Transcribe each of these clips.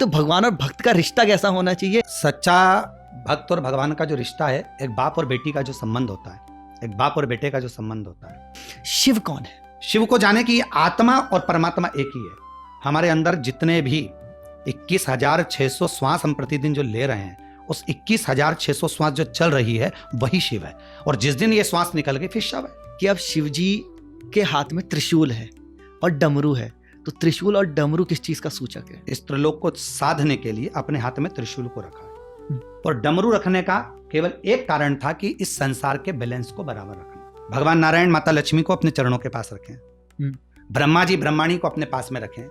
तो भगवान और भक्त का रिश्ता कैसा होना चाहिए? सच्चा भक्त और भगवान का जो रिश्ता है, एक बाप और बेटी का जो संबंध होता है, एक बाप और बेटे का जो संबंध होता है। शिव कौन है? शिव को जाने की आत्मा और परमात्मा एक ही है। हमारे अंदर जितने भी 21,600 श्वास हम प्रतिदिन जो ले रहे हैं, उस 21,600 श्वास जो चल रही है वही शिव है। और जिस दिन ये श्वास निकल गई फिर शव है। कि अब शिव जी के हाथ में त्रिशूल है और डमरू है, तो त्रिशूल और डमरू किस चीज का सूचक है? इस त्रिलोक को साधने के लिए अपने हाथ में त्रिशूल को रखा है। और डमरू रखने का केवल एक कारण था कि इस संसार के बैलेंस को बराबर रखना। भगवान नारायण माता लक्ष्मी को अपने चरणों के पास रखें, ब्रह्मा जी ब्रह्माणी को अपने पास में रखें,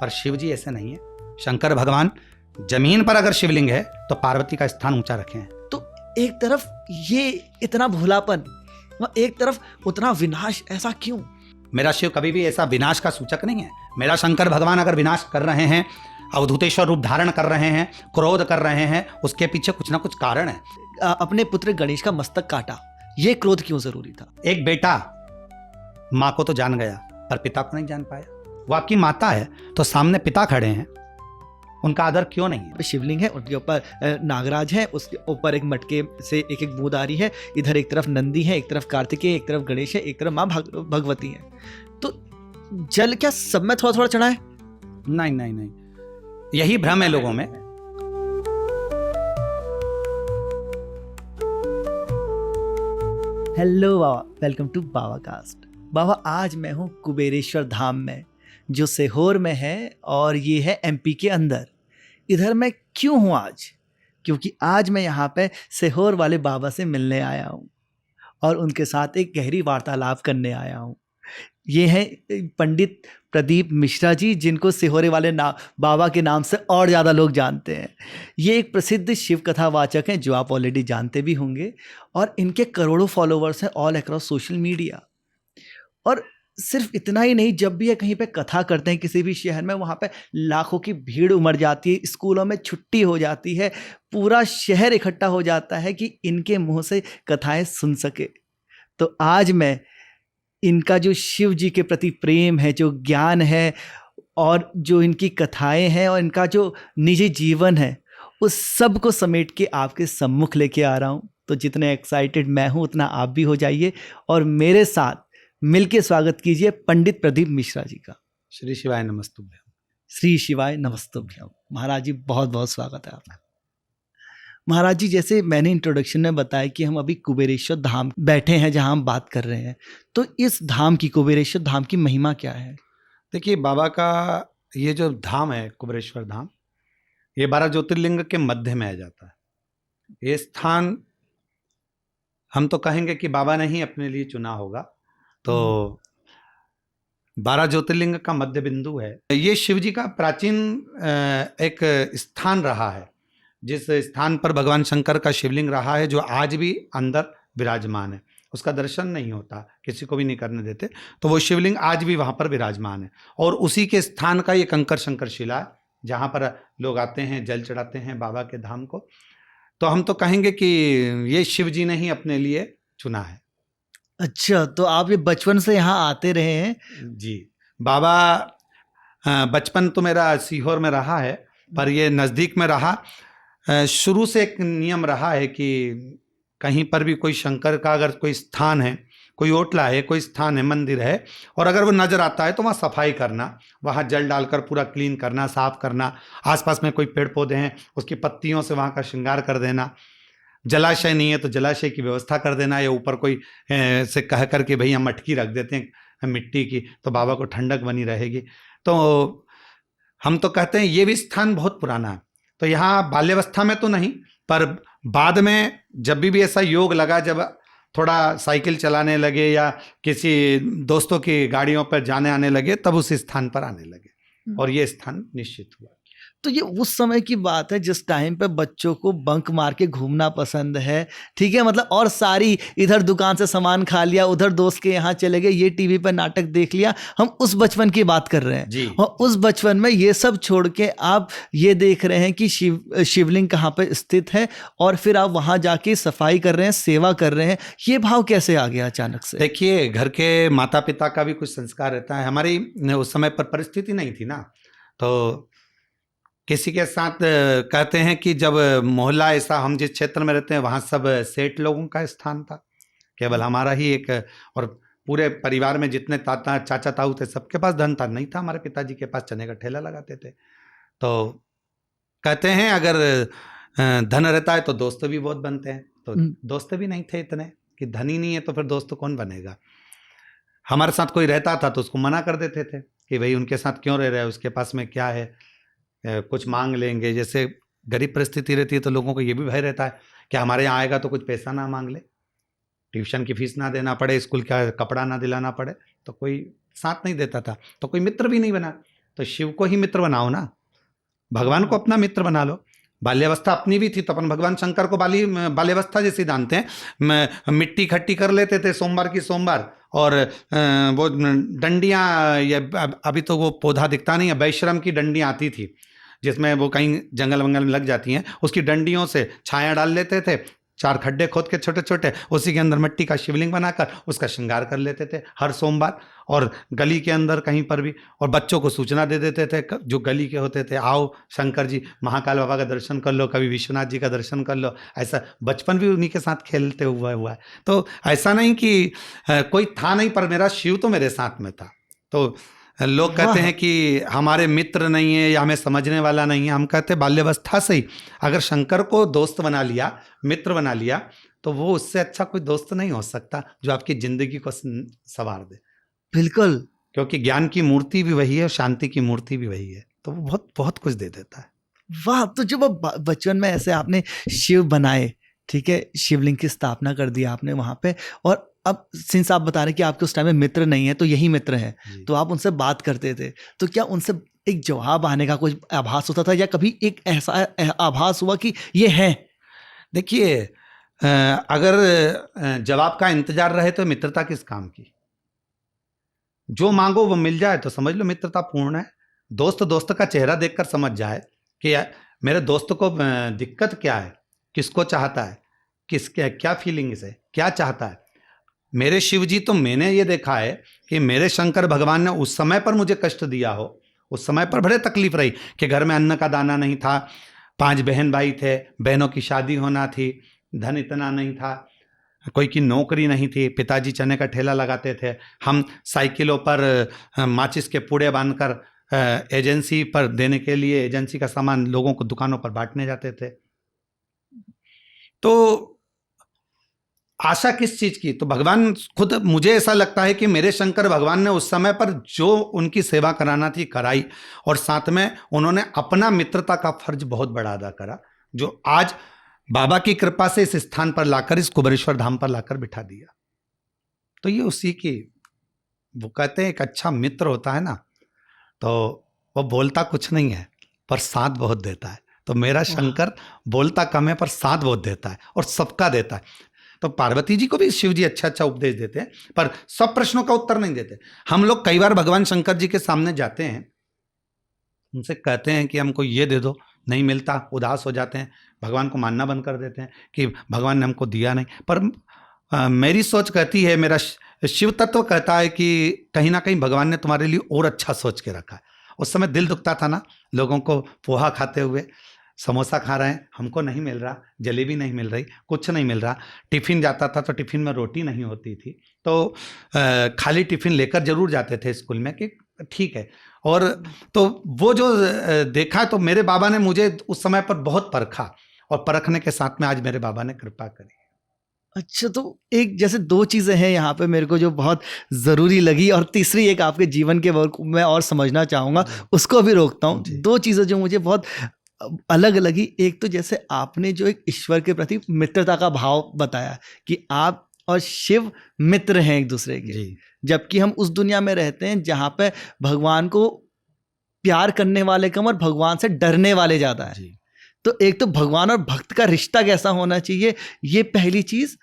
पर शिव जी ऐसे नहीं है। शंकर भगवान जमीन पर अगर शिवलिंग है तो पार्वती का स्थान ऊंचा रखें। तो एक तरफ ये इतना भोलापन, एक तरफ उतना विनाश, ऐसा क्यों? मेरा शिव कभी भी ऐसा विनाश का सूचक नहीं है। मेरा शंकर भगवान अगर विनाश कर रहे हैं, अवधूतेश्वर रूप धारण कर रहे हैं, क्रोध कर रहे हैं, उसके पीछे कुछ ना कुछ कारण है। अपने पुत्र गणेश का मस्तक काटा, ये क्रोध क्यों जरूरी था? एक बेटा माँ को तो जान गया पर पिता को नहीं जान पाया। वो आपकी माता है तो सामने पिता खड़े हैं, उनका आदर क्यों नहीं है? शिवलिंग है, उनके ऊपर नागराज है, उसके ऊपर एक मटके से एक एक बूंद आ रही है। इधर एक तरफ नंदी है, एक तरफ कार्तिकेय, एक तरफ गणेश है, एक तरफ माँ भगवती है। तो जल क्या सब में थोड़ा थोड़ा चढ़ा है? नहीं नहीं नहीं, यही भ्रम है लोगों में। Hello Baba, welcome to Baba cast. Baba, आज मैं हूँ कुबेरेश्वर धाम में, जो सीहोर में है और ये है एमपी के अंदर। इधर मैं क्यों हूँ आज? क्योंकि आज मैं यहाँ पे सीहोर वाले बाबा से मिलने आया हूँ और उनके साथ एक गहरी वार्तालाप करने आया हूँ। ये हैं पंडित प्रदीप मिश्रा जी, जिनको सिहोरे वाले बाबा के नाम से और ज़्यादा लोग जानते हैं। ये एक प्रसिद्ध शिव कथा वाचक हैं, जो आप ऑलरेडी जानते भी होंगे, और इनके करोड़ों फॉलोवर्स हैं ऑल अक्रॉस सोशल मीडिया। और सिर्फ इतना ही नहीं, जब भी ये कहीं पे कथा करते हैं किसी भी शहर में, वहाँ पे लाखों की भीड़ उमड़ जाती है, स्कूलों में छुट्टी हो जाती है, पूरा शहर इकट्ठा हो जाता है कि इनके मुँह से कथाएँ सुन सके। तो आज मैं इनका जो शिव जी के प्रति प्रेम है, जो ज्ञान है, और जो इनकी कथाएं हैं, और इनका जो निजी जीवन है, उस सब को समेट के आपके सम्मुख लेके आ रहा हूँ। तो जितने एक्साइटेड मैं हूँ उतना आप भी हो जाइए और मेरे साथ मिलके स्वागत कीजिए पंडित प्रदीप मिश्रा जी का। श्री शिवाय नमस्तुभ्यम। श्री शिवाय नमस्तुभ्यम। महाराज जी, बहुत बहुत स्वागत है आपका। महाराज जी, जैसे मैंने इंट्रोडक्शन में बताया कि हम अभी कुबेरेश्वर धाम बैठे हैं, जहां हम बात कर रहे हैं, तो इस धाम की, कुबेरेश्वर धाम की महिमा क्या है? देखिए, बाबा का ये जो धाम है कुबेरेश्वर धाम, ये 12 ज्योतिर्लिंग के मध्य में आ जाता है। ये स्थान हम तो कहेंगे कि बाबा ने ही अपने लिए चुना होगा। तो 12 ज्योतिर्लिंग का मध्य बिंदु है। ये शिव जी का प्राचीन एक स्थान रहा है, जिस स्थान पर भगवान शंकर का शिवलिंग रहा है, जो आज भी अंदर विराजमान है। उसका दर्शन नहीं होता, किसी को भी नहीं करने देते, तो वो शिवलिंग आज भी वहाँ पर विराजमान है। और उसी के स्थान का ये कंकर शंकर शिला है, जहाँ पर लोग आते हैं, जल चढ़ाते हैं बाबा के धाम को। तो हम तो कहेंगे कि ये शिव जी ने ही अपने लिए चुना है। अच्छा, तो आप ये बचपन से यहाँ आते रहे हैं? जी, बाबा बचपन तो मेरा सीहोर में रहा है, पर ये नज़दीक में रहा। शुरू से एक नियम रहा है कि कहीं पर भी कोई शंकर का अगर कोई स्थान है, कोई ओटला है, कोई स्थान है, मंदिर है, और अगर वो नज़र आता है तो वहाँ सफाई करना, वहाँ जल डालकर पूरा क्लीन करना, साफ करना। आसपास में कोई पेड़ पौधे हैं, उसकी पत्तियों से वहाँ का श्रृंगार कर देना। जलाशय नहीं है तो जलाशय की व्यवस्था कर देना, या ऊपर कोई से कह कर के भैया मटकी रख देते हैं मिट्टी की, तो बाबा को ठंडक बनी रहेगी। तो हम तो कहते हैं ये भी स्थान बहुत पुराना है। तो यहाँ बाल्यावस्था में तो नहीं, पर बाद में जब भी ऐसा योग लगा, जब थोड़ा साइकिल चलाने लगे या किसी दोस्तों की गाड़ियों पर जाने आने लगे, तब उस स्थान पर आने लगे और ये स्थान निश्चित हुआ। तो ये उस समय की बात है जिस टाइम पे बच्चों को बंक मार के घूमना पसंद है, ठीक है, मतलब, और सारी इधर दुकान से सामान खा लिया, उधर दोस्त के यहाँ चले गए, ये टीवी पर नाटक देख लिया। हम उस बचपन की बात कर रहे हैं जी। और उस बचपन में ये सब छोड़ के आप ये देख रहे हैं कि शिवलिंग कहाँ पे स्थित है, और फिर आप वहाँ जाके सफाई कर रहे हैं, सेवा कर रहे हैं। ये भाव कैसे आ गया अचानक से? देखिए, घर के माता पिता का भी कुछ संस्कार रहता है। हमारी उस समय पर परिस्थिति नहीं थी ना, तो किसी के साथ कहते हैं कि जब मोहल्ला ऐसा, हम जिस क्षेत्र में रहते हैं वहाँ सब सेठ लोगों का स्थान था, केवल हमारा ही एक, और पूरे परिवार में जितने ताता चाचा ताऊ थे सबके पास धन था, नहीं था हमारे पिताजी के पास, चने का ठेला लगाते थे। तो कहते हैं अगर धन रहता है तो दोस्त भी बहुत बनते हैं, तो दोस्त भी नहीं थे इतने, कि धन ही नहीं है तो फिर दोस्त कौन बनेगा। हमारे साथ कोई रहता था तो उसको मना कर देते थे कि भाई उनके साथ क्यों रह रहा है, उसके पास में क्या है, कुछ मांग लेंगे। जैसे गरीब परिस्थिति रहती है तो लोगों को ये भी भय रहता है कि हमारे यहाँ आएगा तो कुछ पैसा ना मांग ले, ट्यूशन की फीस ना देना पड़े, स्कूल का कपड़ा ना दिलाना पड़े, तो कोई साथ नहीं देता था, तो कोई मित्र भी नहीं बना। तो शिव को ही मित्र बनाओ ना, भगवान को अपना मित्र बना लो। बाल्यावस्था अपनी भी थी तो अपन भगवान शंकर को बाल्यावस्था जैसी जानते हैं। मिट्टी इकट्ठी कर लेते थे सोमवार की सोमवार, और वो डंडियाँ, ये अभी तो वो पौधा दिखता नहीं है, वैश्रम की डंडियाँ आती थी जिसमें वो कहीं जंगल वंगल में लग जाती हैं, उसकी डंडियों से छाया डाल लेते थे, 4 खड्डे खोद के छोटे छोटे, उसी के अंदर मिट्टी का शिवलिंग बनाकर उसका श्रृंगार कर लेते थे हर सोमवार। और गली के अंदर कहीं पर भी, और बच्चों को सूचना दे देते थे जो गली के होते थे, आओ शंकर जी महाकाल बाबा का दर्शन कर लो, कभी विश्वनाथ जी का दर्शन कर लो। ऐसा बचपन भी उन्हीं के साथ खेलते हुआ है। तो ऐसा नहीं कि कोई था नहीं, पर मेरा शिव तो मेरे साथ में था। तो लोग कहते हैं कि हमारे मित्र नहीं है या हमें समझने वाला नहीं है, हम कहते हैं बाल्यावस्था से ही अगर शंकर को दोस्त बना लिया, मित्र बना लिया, तो वो उससे अच्छा कोई दोस्त नहीं हो सकता जो आपकी जिंदगी को संवार दे। बिल्कुल, क्योंकि ज्ञान की मूर्ति भी वही है, शांति की मूर्ति भी वही है, तो वो बहुत बहुत कुछ दे देता है। वाह। तो जब बचपन में ऐसे आपने शिव बनाए, ठीक है, शिवलिंग की स्थापना कर दी आपने वहाँ पे, और अब सिंस आप बता रहे कि आपके उस टाइम में मित्र नहीं है तो यही मित्र है, तो आप उनसे बात करते थे, तो क्या उनसे एक जवाब आने का कुछ आभास होता था, या कभी एक ऐसा आभास हुआ कि ये है? देखिए, अगर जवाब का इंतजार रहे तो मित्रता किस काम की। जो मांगो वो मिल जाए तो समझ लो मित्रता पूर्ण है। दोस्त का चेहरा देखकर समझ जाए कि मेरे दोस्त को दिक्कत क्या है, किसको चाहता है, क्या फीलिंग्स है, क्या चाहता है। मेरे शिव जी तो मैंने ये देखा है कि मेरे शंकर भगवान ने उस समय पर मुझे कष्ट दिया हो, उस समय पर बड़े तकलीफ रही कि घर में अन्न का दाना नहीं था, 5 बहन भाई थे, बहनों की शादी होना थी, धन इतना नहीं था, कोई की नौकरी नहीं थी, पिताजी चने का ठेला लगाते थे, हम साइकिलों पर माचिस के पूड़े बांधकर एजेंसी पर देने के लिए एजेंसी का सामान लोगों को दुकानों पर बांटने जाते थे। तो आशा किस चीज की? तो भगवान खुद, मुझे ऐसा लगता है कि मेरे शंकर भगवान ने उस समय पर जो उनकी सेवा कराना थी कराई, और साथ में उन्होंने अपना मित्रता का फर्ज बहुत बड़ा अदा करा, जो आज बाबा की कृपा से इस स्थान पर लाकर, इस कुबेरेश्वर धाम पर लाकर बिठा दिया। तो ये उसी की, वो कहते हैं एक अच्छा मित्र होता है ना, तो वो बोलता कुछ नहीं है पर साथ बहुत देता है। तो मेरा शंकर बोलता कम है पर साथ बहुत देता है, और सबका देता है। तो पार्वती जी को भी शिव जी अच्छा उपदेश देते हैं, पर सब प्रश्नों का उत्तर नहीं देते। हम लोग कई बार भगवान शंकर जी के सामने जाते हैं, उनसे कहते हैं कि हमको ये दे दो, नहीं मिलता, उदास हो जाते हैं, भगवान को मानना बंद कर देते हैं कि भगवान ने हमको दिया नहीं। पर मेरी सोच कहती है, मेरा शिव तत्व कहता है कि कहीं ना कहीं भगवान ने तुम्हारे लिए और अच्छा सोच के रखा है। उस समय दिल दुखता था ना, लोगों को पोहा खाते हुए, समोसा खा रहे हैं, हमको नहीं मिल रहा, जलेबी नहीं मिल रही, कुछ नहीं मिल रहा। टिफ़िन जाता था तो टिफ़िन में रोटी नहीं होती थी, तो खाली टिफ़िन लेकर जरूर जाते थे स्कूल में कि ठीक है। और तो वो जो देखा, तो मेरे बाबा ने मुझे उस समय पर बहुत परखा, और परखने के साथ में आज मेरे बाबा ने कृपा करी। अच्छा, तो एक जैसे 2 चीज़ें हैं यहाँ पे मेरे को जो बहुत ज़रूरी लगी, और तीसरी एक आपके जीवन के वर्क में और समझना चाहूँगा, उसको भी रोकता हूँ। 2 चीज़ें जो मुझे बहुत अलग लगी, एक तो जैसे आपने जो एक ईश्वर के प्रति मित्रता का भाव बताया कि आप और शिव मित्र हैं एक दूसरे के, जबकि हम उस दुनिया में रहते हैं जहाँ पे भगवान को प्यार करने वाले कम और भगवान से डरने वाले ज़्यादा है। तो एक तो भगवान और भक्त का रिश्ता कैसा होना चाहिए, ये पहली चीज़।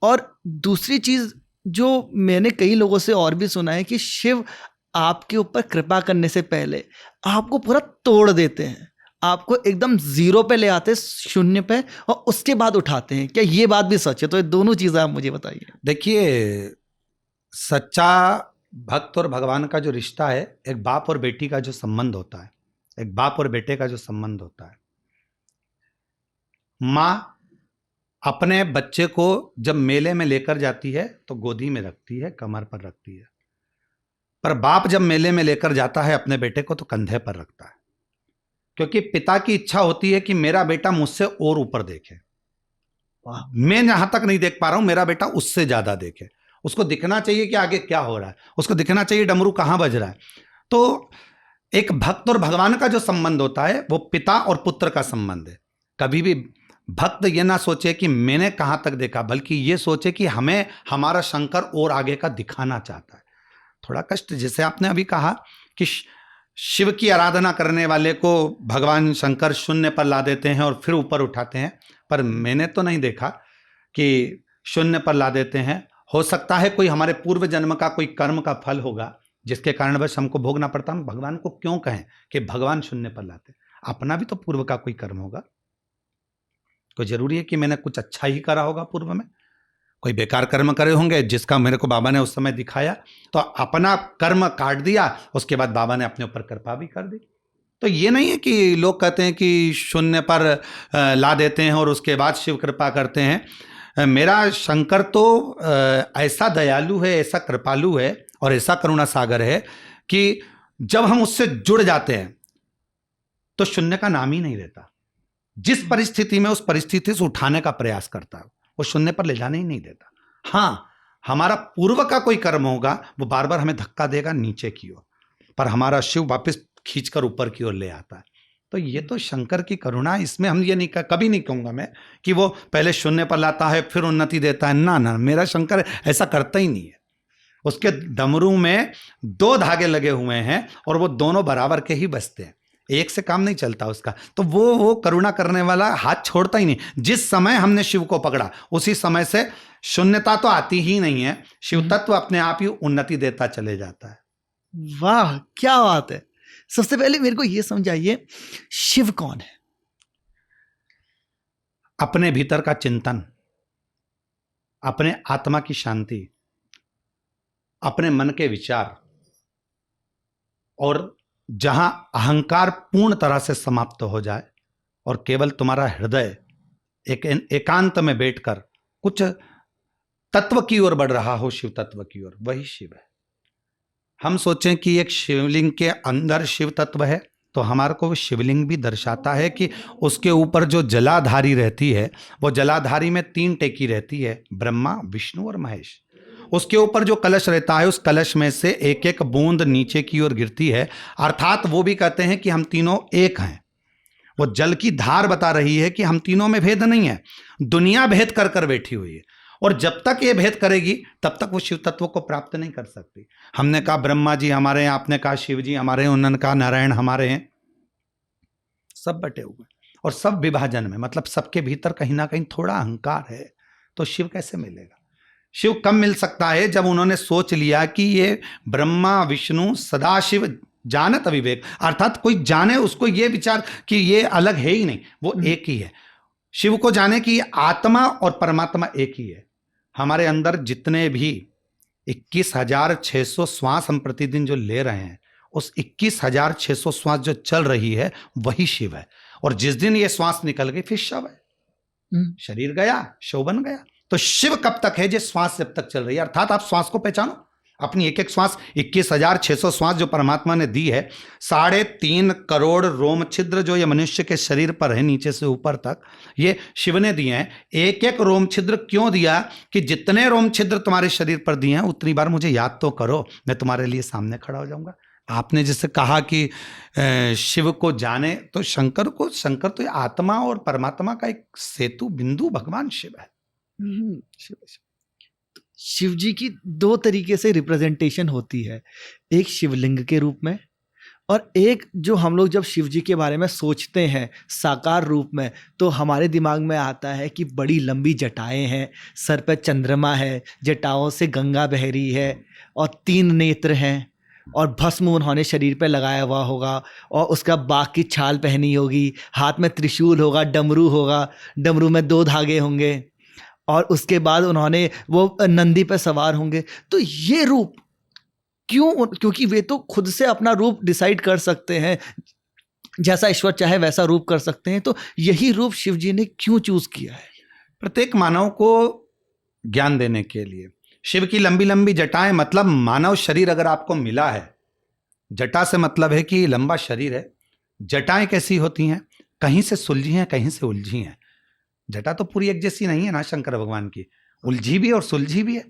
और दूसरी चीज़ जो मैंने कई लोगों से और भी सुना है कि शिव आपके ऊपर कृपा करने से पहले आपको पूरा तोड़ देते हैं, आपको एकदम 0 पे ले आते हैं, 0 पे, और उसके बाद उठाते हैं। क्या ये बात भी सच है? तो ये दोनों चीज़ें आप मुझे बताइए। देखिए, सच्चा भक्त और भगवान का जो रिश्ता है, एक बाप और बेटी का जो संबंध होता है, एक बाप और बेटे का जो संबंध होता है, माँ अपने बच्चे को जब मेले में लेकर जाती है तो गोदी में रखती है, कमर पर रखती है, पर बाप जब मेले में लेकर जाता है अपने बेटे को तो कंधे पर रखता है, क्योंकि पिता की इच्छा होती है कि मेरा बेटा मुझसे और ऊपर देखे। मैं यहां तक नहीं देख पा रहा हूं, मेरा बेटा उससे ज्यादा देखे। उसको दिखना चाहिए कि आगे क्या हो रहा है, उसको दिखना चाहिए डमरू कहां बज रहा है। तो एक भक्त और भगवान का जो संबंध होता है वो पिता और पुत्र का संबंध है। कभी भी भक्त ये ना सोचे कि मैंने कहां तक देखा, बल्कि ये सोचे कि हमें हमारा शंकर और आगे का दिखाना चाहता है। थोड़ा कष्ट, जैसे आपने अभी कहा कि शिव की आराधना करने वाले को भगवान शंकर शून्य पर ला देते हैं और फिर ऊपर उठाते हैं, पर मैंने तो नहीं देखा कि शून्य पर ला देते हैं। हो सकता है कोई हमारे पूर्व जन्म का कोई कर्म का फल होगा जिसके कारण बस हमको भोगना पड़ता। हम भगवान को क्यों कहें कि भगवान शून्य पर लाते? अपना भी तो पूर्व का कोई कर्म होगा। कोई जरूरी है कि मैंने कुछ अच्छा ही करा होगा पूर्व में? कोई बेकार कर्म करे होंगे जिसका मेरे को बाबा ने उस समय दिखाया, तो अपना कर्म काट दिया, उसके बाद बाबा ने अपने ऊपर कृपा भी कर दी। तो ये नहीं है कि लोग कहते हैं कि शून्य पर ला देते हैं और उसके बाद शिव कृपा करते हैं। मेरा शंकर तो ऐसा दयालु है, ऐसा कृपालु है और ऐसा करुणा सागर है कि जब हम उससे जुड़ जाते हैं तो शून्य का नाम ही नहीं रहता। जिस परिस्थिति में उस परिस्थिति से उठाने का प्रयास करता है वो शून्य पर ले जाने ही नहीं देता। हाँ, हमारा पूर्व का कोई कर्म होगा वो बार बार हमें धक्का देगा नीचे की ओर, पर हमारा शिव वापस खींचकर ऊपर की ओर ले आता है। तो ये तो शंकर की करुणा, इसमें हम ये नहीं कभी नहीं कहूंगा मैं कि वो पहले शून्य पर लाता है फिर उन्नति देता है। ना, मेरा शंकर ऐसा करता ही नहीं है। उसके डमरू में 2 धागे लगे हुए हैं और वो दोनों बराबर के ही बजते हैं, एक से काम नहीं चलता उसका। तो वो करुणा करने वाला हाथ छोड़ता ही नहीं। जिस समय हमने शिव को पकड़ा उसी समय से शून्यता तो आती ही नहीं है, शिव तत्व अपने आप ही उन्नति देता चले जाता है। वाह, क्या बात है। सबसे पहले मेरे को ये समझाइए, शिव कौन है? अपने भीतर का चिंतन, अपने आत्मा की शांति, अपने मन के विचार, और जहां अहंकार पूर्ण तरह से समाप्त हो जाए और केवल तुम्हारा हृदय एकांत में बैठकर कुछ तत्व की ओर बढ़ रहा हो, शिव तत्व की ओर, वही शिव है। हम सोचें कि एक शिवलिंग के अंदर शिव तत्व है तो हमारे को वो शिवलिंग भी दर्शाता है कि उसके ऊपर जो जलाधारी रहती है वो जलाधारी में 3 टेकी रहती है, ब्रह्मा, विष्णु और महेश। उसके ऊपर जो कलश रहता है उस कलश में से एक एक बूंद नीचे की ओर गिरती है, अर्थात वो भी कहते हैं कि हम तीनों एक हैं। वो जल की धार बता रही है कि हम तीनों में भेद नहीं है, दुनिया भेद कर कर बैठी हुई है, और जब तक ये भेद करेगी तब तक वो शिव तत्व को प्राप्त नहीं कर सकती। हमने कहा ब्रह्मा जी हमारे हैं, आपने कहा शिव जी हमारे हैं, उन्होंने कहा नारायण हमारे हैं, सब बटे हुए और सब विभाजन में, मतलब सबके भीतर कहीं ना कहीं थोड़ा अहंकार है। तो शिव कैसे मिलेगा? शिव कब मिल सकता है? जब उन्होंने सोच लिया कि ये ब्रह्मा विष्णु सदाशिव जानत अविवेक, अर्थात कोई जाने उसको ये विचार कि ये अलग है ही नहीं, वो एक ही है। शिव को जाने कि आत्मा और परमात्मा एक ही है। हमारे अंदर जितने भी 21,600 श्वास हम प्रतिदिन जो ले रहे हैं, उस 21,600 श्वास जो चल रही है वही शिव है। और जिस दिन ये श्वास निकल गई फिर शव है, शरीर गया, शव बन गया। तो शिव कब तक है? जो श्वास जब तक चल रही है। अर्थात आप श्वास को पहचानो, अपनी एक एक श्वास, 21,600 श्वास जो परमात्मा ने दी है, 3.5 करोड़ रोम छिद्र जो ये मनुष्य के शरीर पर है नीचे से ऊपर तक, ये शिव ने दिए हैं। एक एक रोम छिद्र क्यों दिया? कि जितने रोम छिद्र तुम्हारे शरीर पर दिए हैं उतनी बार मुझे याद तो करो, मैं तुम्हारे लिए सामने खड़ा हो जाऊंगा। आपने जैसे कहा कि शिव को जाने, तो शंकर तो आत्मा और परमात्मा का एक सेतु बिंदु भगवान शिव है। शिव जी की 2 तरीके से रिप्रेजेंटेशन होती है, एक शिवलिंग के रूप में और एक जो हम लोग जब शिव जी के बारे में सोचते हैं साकार रूप में तो हमारे दिमाग में आता है कि बड़ी लंबी जटाएं हैं, सर पे चंद्रमा है, जटाओं से गंगा बह रही है और 3 नेत्र हैं और भस्म उन्होंने शरीर पे लगाया हुआ होगा और उसका बाघ की छाल पहनी होगी, हाथ में त्रिशूल होगा, डमरू होगा, डमरू में 2 धागे होंगे और उसके बाद उन्होंने वो नंदी पे सवार होंगे। तो ये रूप क्यों? क्योंकि वे तो खुद से अपना रूप डिसाइड कर सकते हैं। जैसा ईश्वर चाहे वैसा रूप कर सकते हैं, तो यही रूप शिव जी ने क्यों चूज किया है? प्रत्येक मानव को ज्ञान देने के लिए। शिव की लंबी लंबी जटाएं, मतलब मानव शरीर अगर आपको मिला है, जटा से मतलब है कि लंबा शरीर है। जटाएं कैसी होती हैं? कहीं से सुलझी हैं, कहीं से उलझी हैं। जटा तो पूरी एक जैसी नहीं है ना शंकर भगवान की, उलझी भी और सुलझी भी है।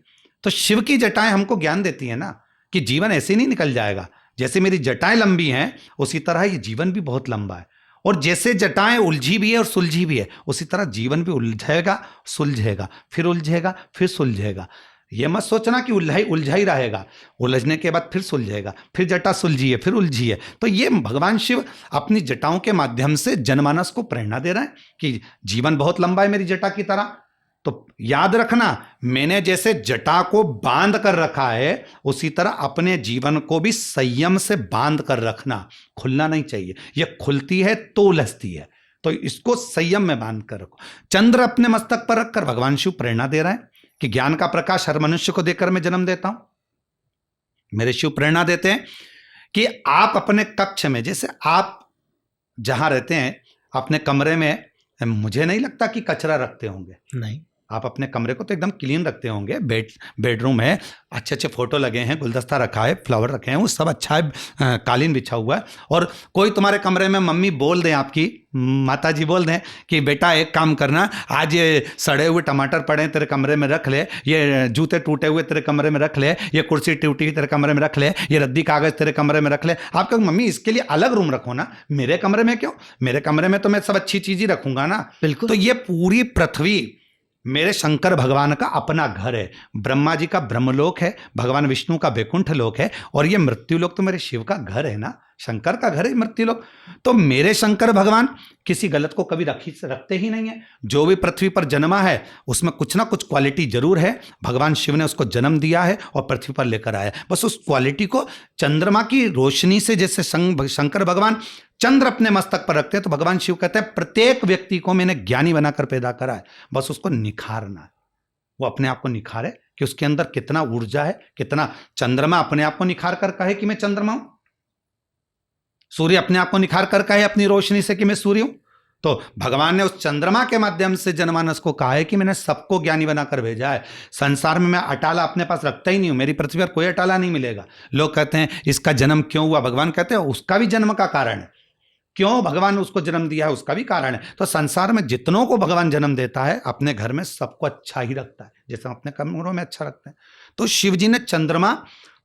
तो शिव की जटाएं हमको ज्ञान देती है ना कि जीवन ऐसे नहीं निकल जाएगा। जैसे मेरी जटाएं लंबी हैं उसी तरह ये जीवन भी बहुत लंबा है, और जैसे जटाएं उलझी भी है और सुलझी भी है उसी तरह जीवन भी उलझेगा, सुलझेगा, फिर उलझेगा, फिर सुलझेगा। ये मत सोचना कि उलझा ही रहेगा, उलझने के बाद फिर सुलझेगा, फिर जटा सुलझी है, फिर उलझी है। तो ये भगवान शिव अपनी जटाओं के माध्यम से जनमानस को प्रेरणा दे रहे हैं कि जीवन बहुत लंबा है मेरी जटा की तरह। तो याद रखना, मैंने जैसे जटा को बांध कर रखा है उसी तरह अपने जीवन को भी संयम से बांध कर रखना। खुलना नहीं चाहिए, यह खुलती है तो उलझती है, तो इसको संयम में बांध कर रखो। चंद्र अपने मस्तक पर रखकर भगवान शिव प्रेरणा दे रहे हैं कि ज्ञान का प्रकाश हर मनुष्य को देकर मैं जन्म देता हूं। मेरे शिव प्रेरणा देते हैं कि आप अपने कक्ष में, जैसे आप जहां रहते हैं अपने कमरे में, मुझे नहीं लगता कि कचरा रखते होंगे। नहीं, आप अपने कमरे को तो एकदम क्लीन रखते होंगे। बेडरूम है, अच्छे अच्छे फोटो लगे हैं, गुलदस्ता रखा है, फ्लावर रखे हैं, वो सब अच्छा है, कालीन बिछा हुआ है। और कोई तुम्हारे कमरे में मम्मी बोल दें, आपकी माता जी बोल दें कि बेटा एक काम करना, आज ये सड़े हुए टमाटर पड़े तेरे कमरे में रख ले, ये जूते टूटे हुए तेरे कमरे में रख ले, ये कुर्सी टूटी हुई तेरे कमरे में रख ले, ये रद्दी कागज तेरे कमरे में रख ले। आप कहो मम्मी इसके लिए अलग रूम रखो ना, मेरे कमरे में क्यों? मेरे कमरे में तो मैं सब अच्छी चीज ही रखूंगा ना। बिल्कुल। तो ये पूरी पृथ्वी मेरे शंकर भगवान का अपना घर है। ब्रह्मा जी का ब्रह्मलोक है, भगवान विष्णु का वैकुंठ लोक है, और ये मृत्यु लोक तो मेरे शिव का घर है ना, शंकर का घर है मृत्यु लोक। तो मेरे शंकर भगवान किसी गलत को कभी रखते ही नहीं है। जो भी पृथ्वी पर जन्मा है उसमें कुछ ना कुछ क्वालिटी जरूर है, भगवान शिव ने उसको जन्म दिया है और पृथ्वी पर लेकर आया। बस उस क्वालिटी को चंद्रमा की रोशनी से, जैसे शंकर भगवान चंद्र अपने मस्तक पर रखते हैं, तो भगवान शिव कहते हैं प्रत्येक व्यक्ति को मैंने ज्ञानी बनाकर पैदा करा है, बस उसको निखारना है। वो अपने आप को निखारे कि उसके अंदर कितना ऊर्जा है, कितना। चंद्रमा अपने आप को निखार कर कहे कि मैं चंद्रमा हूं, सूर्य अपने आप को निखार कर कहे अपनी रोशनी से कि मैं सूर्य हूं। तो भगवान ने उस चंद्रमा के माध्यम से जनमानस को कहा है कि मैंने सबको ज्ञानी बनाकर भेजा है। संसार में मैं अटाला अपने पास रखता ही नहीं हूं, मेरी पृथ्वी पर कोई अटाला नहीं मिलेगा। लोग कहते हैं इसका जन्म क्यों हुआ, भगवान कहते हैं उसका भी जन्म का कारण है। क्यों भगवान उसको जन्म दिया है उसका भी कारण है। तो संसार में जितनों को भगवान जन्म देता है अपने घर में सबको अच्छा ही रखता है, जैसे हम अपने कमरों में अच्छा रखते हैं। तो शिव जी ने चंद्रमा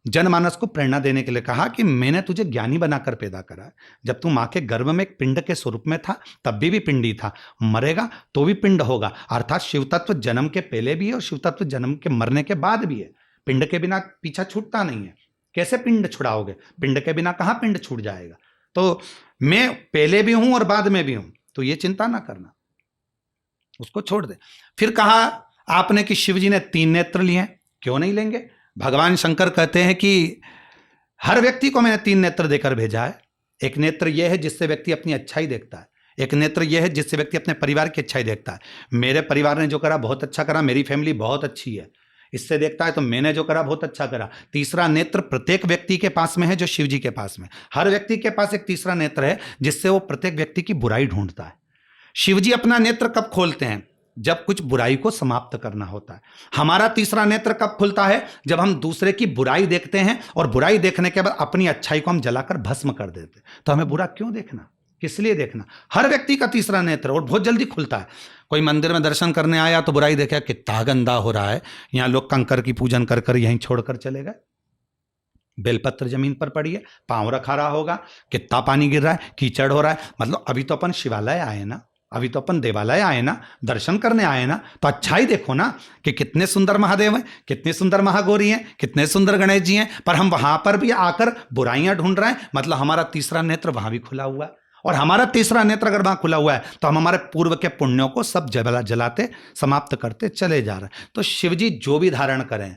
जनमानस को प्रेरणा देने के लिए कहा कि मैंने तुझे ज्ञानी बनाकर पैदा करा है। जब तू मां के गर्भ में एक पिंड के स्वरूप में था तब भी पिंड ही था, मरेगा तो भी पिंड होगा। अर्थात शिव तत्व जन्म के पहले भी है और शिव तत्व जन्म के मरने के बाद भी है। पिंड के बिना पीछा छूटता नहीं है। कैसे पिंड छुड़ाओगे? पिंड के बिना कहां पिंड छूट जाएगा। तो मैं पहले भी हूं और बाद में भी हूं, तो ये चिंता ना करना, उसको छोड़ दे। फिर कहा आपने कि शिव जी ने 3 नेत्र लिए हैं, क्यों नहीं लेंगे? भगवान शंकर कहते हैं कि हर व्यक्ति को मैंने 3 नेत्र देकर भेजा है। एक नेत्र यह है जिससे व्यक्ति अपनी अच्छाई देखता है, एक नेत्र यह है जिससे व्यक्ति अपने परिवार की अच्छाई देखता है। मेरे परिवार ने जो करा बहुत अच्छा करा, मेरी फैमिली बहुत अच्छी है, इससे देखता है तो मैंने जो करा बहुत अच्छा करा। तीसरा नेत्र प्रत्येक व्यक्ति के पास में है जो शिव जी के पास में। हर व्यक्ति के पास एक तीसरा नेत्र है जिससे वो प्रत्येक व्यक्ति की बुराई ढूंढता है। शिव जी अपना नेत्र कब खोलते हैं? जब कुछ बुराई को समाप्त करना होता है। हमारा तीसरा नेत्र कब खुलता है? जब हम दूसरे की बुराई देखते हैं और बुराई देखने के बाद अपनी अच्छाई को हम जलाकर भस्म कर देते हैं। तो हमें बुरा क्यों देखना, किस लिए देखना? हर व्यक्ति का तीसरा नेत्र और बहुत जल्दी खुलता है। कोई मंदिर में दर्शन करने आया तो बुराई देखा कितना गंदा हो रहा है, यहाँ लोग कंकर की पूजन कर कर यहीं छोड़कर चले गए। बेलपत्र जमीन पर पड़ी है, पांव रखा रहा होगा, कितना पानी गिर रहा है, कीचड़ हो रहा है। मतलब अभी तो अपन शिवालय आए ना, अभी तो अपन देवालय आए ना, दर्शन करने आए ना, तो अच्छा ही देखो ना कि कितने सुंदर महादेव हैं, कितने सुंदर महागौरी हैं, कितने सुंदर गणेश जी हैं। पर हम वहां पर भी आकर बुराइयां ढूंढ रहे हैं। मतलब हमारा तीसरा नेत्र वहां भी खुला हुआ है। और हमारा तीसरा नेत्र अगर वहां खुला हुआ है तो हम हमारे पूर्व के पुण्यों को सब जलाते समाप्त करते चले जा रहे हैं। तो शिवजी जो भी धारण करें,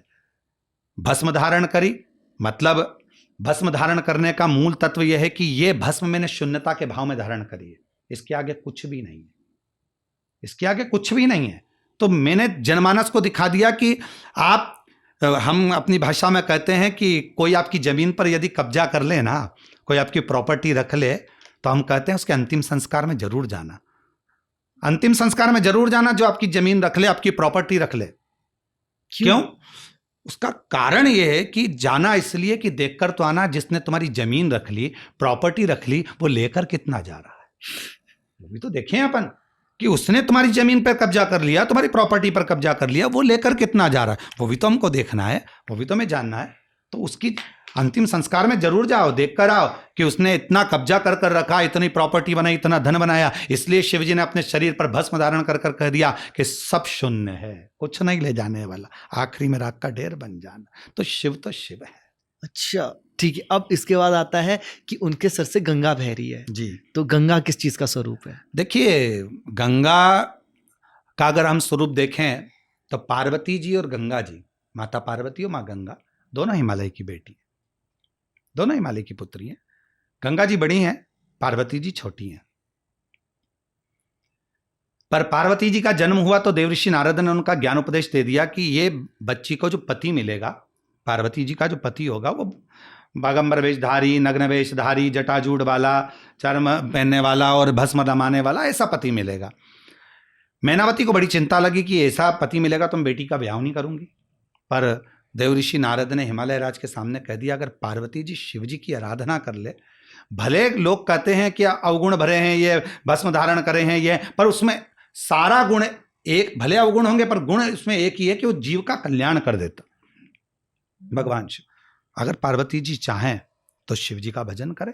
भस्म धारण करी, मतलब भस्म धारण करने का मूल तत्व यह है कि यह भस्म मैंने शून्यता के भाव में धारण करी है, इसके आगे कुछ भी नहीं है, इसके आगे कुछ भी नहीं है। तो मैंने जनमानस को दिखा दिया कि हम अपनी भाषा में कहते हैं कि कोई आपकी जमीन पर यदि कब्जा कर ले ना, कोई आपकी प्रॉपर्टी रख ले, तो हम कहते हैं उसके अंतिम संस्कार में जरूर जाना। अंतिम संस्कार में जरूर जाना जो आपकी जमीन रख ले, आपकी प्रॉपर्टी रख ले। क्यों? उसका कारण यह है कि जाना इसलिए कि देखकर तो आना, जिसने तुम्हारी जमीन रख ली, प्रॉपर्टी रख ली, वो लेकर कितना जा रहा है। वो भी तो देखें अपन कि उसने तुम्हारी जमीन पर कब्जा कर लिया, तुम्हारी प्रॉपर्टी पर कब्जा कर लिया, वो लेकर कितना जा रहा है, वो भी तो हमको देखना है, वो भी तो हमें जानना है। तो उसकी अंतिम संस्कार में जरूर जाओ, देख कर आओ कि उसने इतना कब्जा कर कर रखा, इतनी प्रॉपर्टी बनाई, इतना धन बनाया, इसलिए शिव जी ने अपने शरीर पर भस्म धारण कर कर कह दिया कि सब शून्य है, कुछ नहीं ले जाने वाला, आखिरी में राख का ढेर बन जाना। तो शिव है। अच्छा ठीक है। अब इसके बाद आता है कि उनके सर से गंगा बह रही है जी। तो गंगा किस चीज का स्वरूप है? देखिए, गंगा का अगर हम स्वरूप देखें तो पार्वती जी और गंगा जी, माता पार्वती और माँ गंगा, दोनों हिमालय की बेटी है, दोनों हिमालय की पुत्री हैं। गंगा जी बड़ी हैं, पार्वती जी छोटी हैं। पर पार्वती जी का जन्म हुआ तो देवऋषि नारद ने उनका ज्ञान उपदेश दे दिया कि ये बच्ची को जो पति मिलेगा, पार्वती जी का जो पति होगा, वो बागंबर वेशधारी, नग्न वेशधारी, जटाजूट वाला, चर्म पहनने वाला और भस्म रमाने वाला, ऐसा पति मिलेगा। मैनावती को बड़ी चिंता लगी कि ऐसा पति मिलेगा तो मैं बेटी का ब्याह नहीं करूंगी। पर देवऋषि नारद ने हिमालय राज के सामने कह दिया, अगर पार्वती जी शिव जी की आराधना कर ले, भले लोग कहते हैं कि अवगुण भरे हैं ये, भस्म धारण करे हैं ये, पर उसमें सारा गुण एक, भले अवगुण होंगे पर गुण उसमें एक ही है कि वो जीव का कल्याण कर देता भगवान शिव। अगर पार्वती जी चाहें तो शिव जी का भजन करें।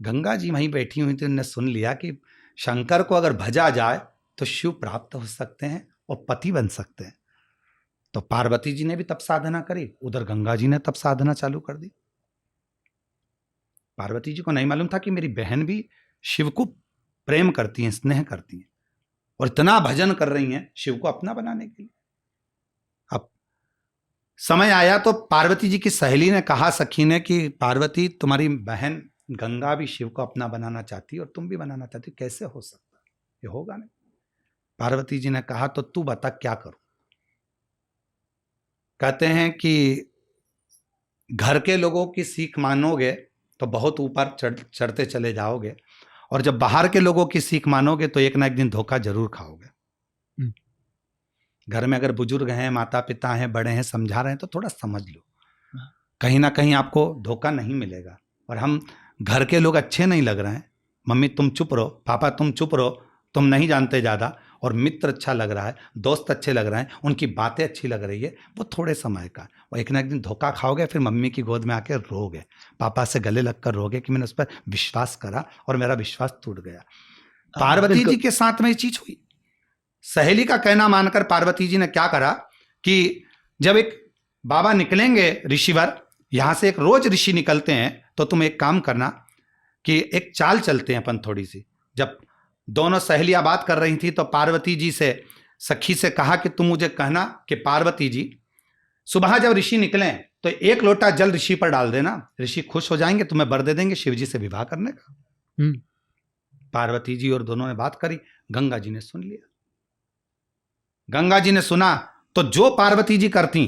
गंगा जी वहीं बैठी हुई थी, उन्होंने सुन लिया कि शंकर को अगर भजा जाए तो शिव प्राप्त हो सकते हैं और पति बन सकते हैं। तो पार्वती जी ने भी तप साधना करी, उधर गंगा जी ने तप साधना चालू कर दी। पार्वती जी को नहीं मालूम था कि मेरी बहन भी शिव को प्रेम करती हैं, स्नेह करती हैं और इतना भजन कर रही हैं शिव को अपना बनाने के लिए। अब समय आया तो पार्वती जी की सहेली ने कहा, सखी ने, कि पार्वती तुम्हारी बहन गंगा भी शिव को अपना बनाना चाहती है और तुम भी बनाना चाहती, कैसे हो सकता है, ये होगा नहीं। पार्वती जी ने कहा, तो तू बता क्या करूं। कहते हैं कि घर के लोगों की सीख मानोगे तो बहुत ऊपर चढ़ते चले जाओगे, और जब बाहर के लोगों की सीख मानोगे तो एक ना एक दिन धोखा जरूर खाओगे। घर में अगर बुजुर्ग हैं, माता पिता हैं, बड़े हैं, समझा रहे हैं तो थोड़ा समझ लो, कहीं ना कहीं आपको धोखा नहीं मिलेगा। और हम घर के लोग अच्छे नहीं लग रहे हैं, मम्मी तुम चुप रहो, पापा तुम चुप रहो, तुम नहीं जानते ज़्यादा, और मित्र अच्छा लग रहा है, दोस्त अच्छे लग रहे हैं, उनकी बातें अच्छी लग रही है, वो थोड़े समय का, और एक ना एक दिन धोखा खाओगे, फिर मम्मी की गोद में आके रोगे, पापा से गले लगकर रोगे कि मैंने उस पर विश्वास करा और मेरा विश्वास टूट गया। पार्वती जी के साथ में ये चीज हुई। सहेली का कहना मानकर पार्वती जी ने क्या करा कि जब एक बाबा निकलेंगे ऋषिवर, यहां से एक रोज ऋषि निकलते हैं, तो तुम एक काम करना कि एक चाल चलते हैं अपन थोड़ी सी। जब दोनों सहेलियां बात कर रही थी तो पार्वती जी से, सखी से कहा कि तुम मुझे कहना कि पार्वती जी सुबह जब ऋषि निकलें तो एक लोटा जल ऋषि पर डाल देना, ऋषि खुश हो जाएंगे, तुम्हें वर दे देंगे शिव जी से विवाह करने का। पार्वती जी और दोनों ने बात करी, गंगा जी ने सुन लिया। गंगा जी ने सुना तो जो पार्वती जी करती,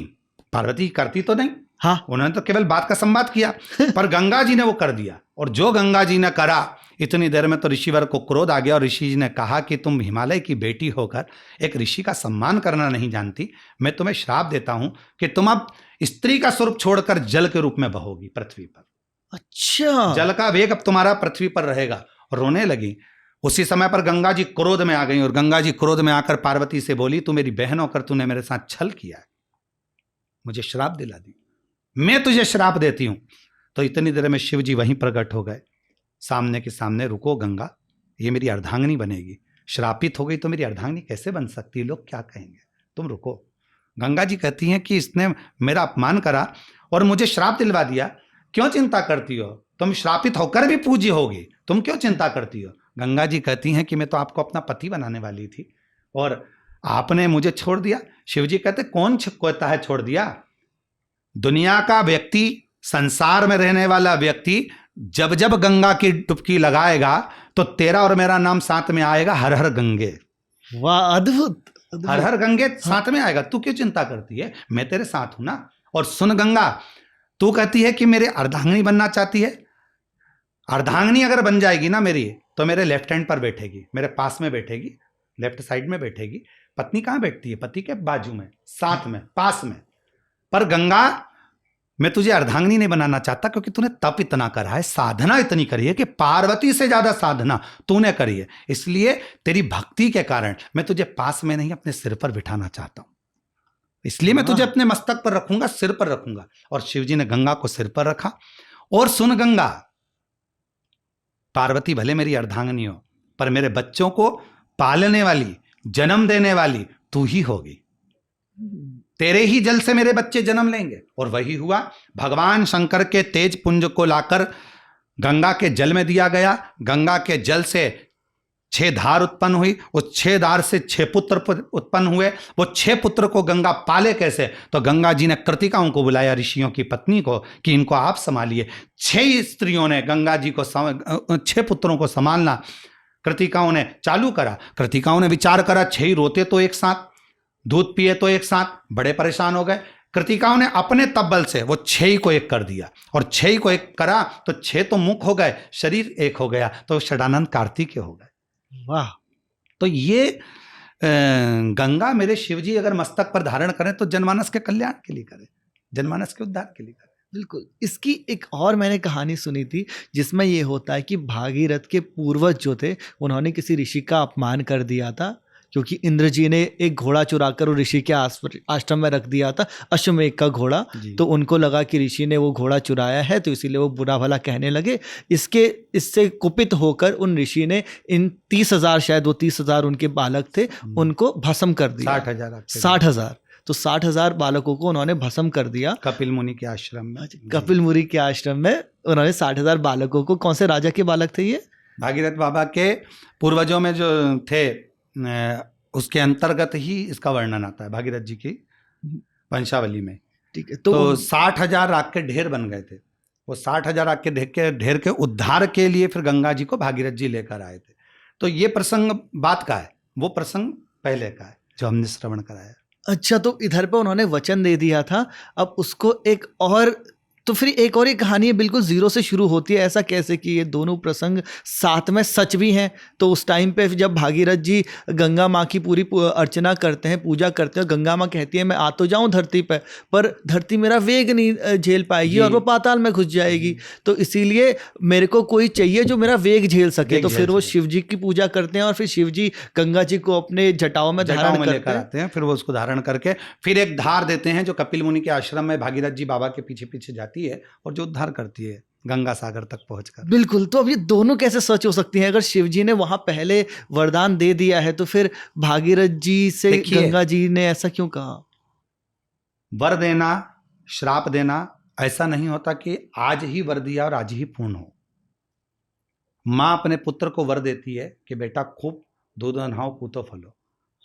पार्वती करती तो नहीं, हाँ, उन्होंने तो केवल बात का संवाद किया, पर गंगा जी ने वो कर दिया। और जो गंगा जी ने करा, इतनी देर में तो ऋषिवर को क्रोध आ गया और ऋषि जी ने कहा कि तुम हिमालय की बेटी होकर एक ऋषि का सम्मान करना नहीं जानती, मैं तुम्हें श्राप देता हूं कि तुम अब स्त्री का स्वरूप छोड़कर जल के रूप में बहोगी पृथ्वी पर। अच्छा, जल का वेग अब तुम्हारा पृथ्वी पर रहेगा। और रोने लगी। उसी समय पर गंगा जी क्रोध में आ गई, और गंगा जी क्रोध में आकर पार्वती से बोली, तू मेरी बहन होकर तूने मेरे साथ छल किया है, मुझे श्राप दिला दी, मैं तुझे श्राप देती हूं। तो इतनी देर में शिव जी वहीं प्रकट हो गए, सामने के सामने, रुको गंगा, ये मेरी अर्धांगिनी बनेगी, श्रापित हो गई तो मेरी अर्धांगिनी कैसे बन सकती है, लोग क्या कहेंगे, तुम रुको। गंगा जी कहती हैं कि इसने मेरा अपमान करा और मुझे श्राप दिलवा दिया, क्यों चिंता करती हो, तुम श्रापित होकर भी पूज्य होगी, तुम क्यों चिंता करती हो। गंगा जी कहती हैं कि मैं तो आपको अपना पति बनाने वाली थी और आपने मुझे छोड़ दिया। शिव जी कहते, कौन कहता है छोड़ दिया, दुनिया का व्यक्ति, संसार में रहने वाला व्यक्ति जब जब गंगा की डुबकी लगाएगा तो तेरा और मेरा नाम साथ में आएगा, हर हर गंगे। वाह, अद्भुत, हर हर गंगे साथ में आएगा, तू क्यों चिंता करती है, मैं तेरे साथ हूं ना। और सुन गंगा, तू कहती है कि मेरे अर्धांगिनी बनना चाहती है, अर्धांगिनी अगर बन जाएगी ना मेरी, तो मेरे लेफ्ट हैंड पर बैठेगी, मेरे पास में बैठेगी, लेफ्ट साइड में बैठेगी। पत्नी कहाँ बैठती है? पति के बाजू में, साथ में, पास में। पर गंगा, मैं तुझे अर्धांगिनी नहीं बनाना चाहता, क्योंकि तूने तप इतना करा है, साधना इतनी करी है कि पार्वती से ज्यादा साधना तूने करी है। इसलिए तेरी भक्ति के कारण मैं तुझे पास में नहीं, अपने सिर पर बिठाना चाहता हूं। इसलिए मैं तुझे अपने मस्तक पर रखूंगा, सिर पर रखूंगा। और शिव जी ने गंगा को सिर पर रखा। और सुन गंगा, पार्वती भले मेरी अर्धांगिनी हो, पर मेरे बच्चों को पालने वाली, जन्म देने वाली तू ही होगी। तेरे ही जल से मेरे बच्चे जन्म लेंगे। और वही हुआ। भगवान शंकर के तेज पुंज को लाकर गंगा के जल में दिया गया। गंगा के जल से 6 धार उत्पन्न हुई। उस 6 धार से 6 पुत्र उत्पन्न हुए। वो 6 पुत्र को गंगा पाले कैसे? तो गंगा जी ने कृतिकाओं को बुलाया, ऋषियों की पत्नी को, कि इनको आप संभालिए। 6 स्त्रियों ने गंगा जी को 6 पुत्रों को संभालना कृतिकाओं ने चालू करा। कृतिकाओं ने विचार करा, 6 ही रोते तो एक साथ, दूध पिए तो एक साथ, बड़े परेशान हो गए। कृतिकाओं ने अपने तब्बल से वो 6 ही को एक कर दिया। और 6 ही को एक करा तो 6 तो मुख हो गए, शरीर एक हो गया, तो षडानंद कार्तिक हो गए। वाह। तो ये गंगा मेरे शिवजी अगर मस्तक पर धारण करें तो जनमानस के कल्याण के लिए करें, जनमानस के उद्धार के लिए करें। बिल्कुल। इसकी एक और मैंने कहानी सुनी थी जिसमें ये होता है कि भागीरथ के पूर्वज जो थे, उन्होंने किसी ऋषि का अपमान कर दिया था, क्योंकि इंद्र जी ने एक घोड़ा चुराकर वो ऋषि के आश्रम में रख दिया था, अश्वमेध का घोड़ा। तो उनको लगा कि ऋषि ने वो घोड़ा चुराया है, तो इसीलिए वो बुरा भला कहने लगे। इससे कुपित होकर उन ऋषि ने इन 30,000, शायद वो 30,000 उनके बालक थे, उनको भस्म कर दिया। 60,000। तो 60,000 बालकों को उन्होंने भस्म कर दिया कपिल मुनि के आश्रम में। कपिल मुनि के आश्रम में उन्होंने 60,000 बालकों को, कौन से राजा के बालक थे ये? भागीरथ बाबा के पूर्वजों में जो थे, उसके अंतर्गत ही इसका वर्णन आता है भागीरथ जी की वंशावली में। ठीक है। तो 60,000 राख के ढेर बन गए थे। वो 60,000 राख के ढेर के उद्धार के लिए फिर गंगा जी को भागीरथ जी लेकर आए थे। तो ये प्रसंग बात का है, वो प्रसंग पहले का है जो हमने श्रवण कराया। अच्छा, तो इधर पे उन्होंने वचन दे दिया था, अब उसको एक और, तो फिर एक और ही कहानी है, बिल्कुल जीरो से शुरू होती है। ऐसा कैसे कि ये दोनों प्रसंग साथ में सच भी हैं? तो उस टाइम पे जब भागीरथ जी गंगा माँ की पूरी अर्चना करते हैं, पूजा करते हैं, गंगा माँ कहती है मैं आ तो जाऊं धरती पर धरती मेरा वेग नहीं झेल पाएगी और वो पाताल में घुस जाएगी, तो इसीलिए मेरे को कोई चाहिए जो मेरा वेग झेल सके। तो फिर वो शिव जी की पूजा करते हैं और फिर शिव जी गंगा जी को अपने जटाओं में धारण करते हैं। फिर वो उसको धारण करके फिर एक धार देते हैं जो कपिल मुनि के आश्रम में भागीरथ जी बाबा के पीछे पीछे जाती है और जो उद्धार करती है गंगा सागर तक पहुंचकर। बिल्कुल। तो अब ये दोनों कैसे सच हो सकती हैं? अगर शिव जी ने वहां पहले वरदान दे दिया है, तो फिर भागीरथ जी से गंगा जी ने ऐसा क्यों कहा? वर देना, श्राप देना ऐसा नहीं होता कि आज ही वर दिया और आज ही पूर्ण हो। मां अपने पुत्र को वर देती है कि बेटा खूब दूध नहाओ, पूतो फलो।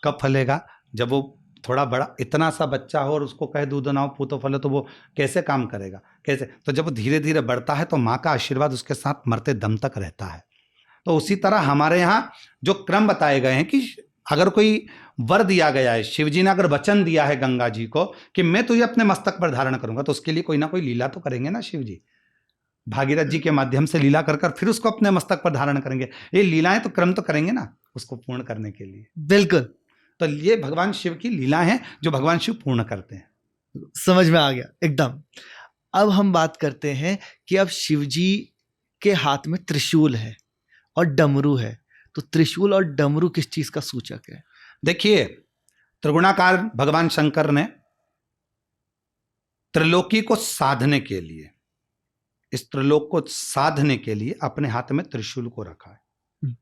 कब फलेगा? जब वो थोड़ा बड़ा, इतना सा बच्चा हो और उसको कहे दूध नहाओ पूतो फलो, तो वो कैसे काम करेगा? कैसे? तो जब वो धीरे धीरे बढ़ता है तो माँ का आशीर्वाद उसके साथ मरते दम तक रहता है। तो उसी तरह हमारे यहाँ जो क्रम बताए गए हैं कि अगर कोई वर दिया गया है, शिव जी ने अगर वचन दिया है गंगा जी को कि मैं तुझे अपने मस्तक पर धारण करूंगा, तो उसके लिए कोई ना कोई लीला तो करेंगे ना शिव जी। भागीरथ जी के माध्यम से लीला कर फिर उसको अपने मस्तक पर धारण करेंगे। ये लीलाएं तो क्रम तो करेंगे ना उसको पूर्ण करने के लिए। बिल्कुल। तो ये भगवान शिव की लीला है जो भगवान शिव पूर्ण करते हैं। समझ में आ गया एकदम। अब हम बात करते हैं कि अब शिव जी के हाथ में त्रिशूल है और डमरू है, तो त्रिशूल और डमरू किस चीज का सूचक है? देखिए, त्रिगुणाकार भगवान शंकर ने त्रिलोकी को साधने के लिए, इस त्रिलोक को साधने के लिए अपने हाथ में त्रिशूल को रखा है।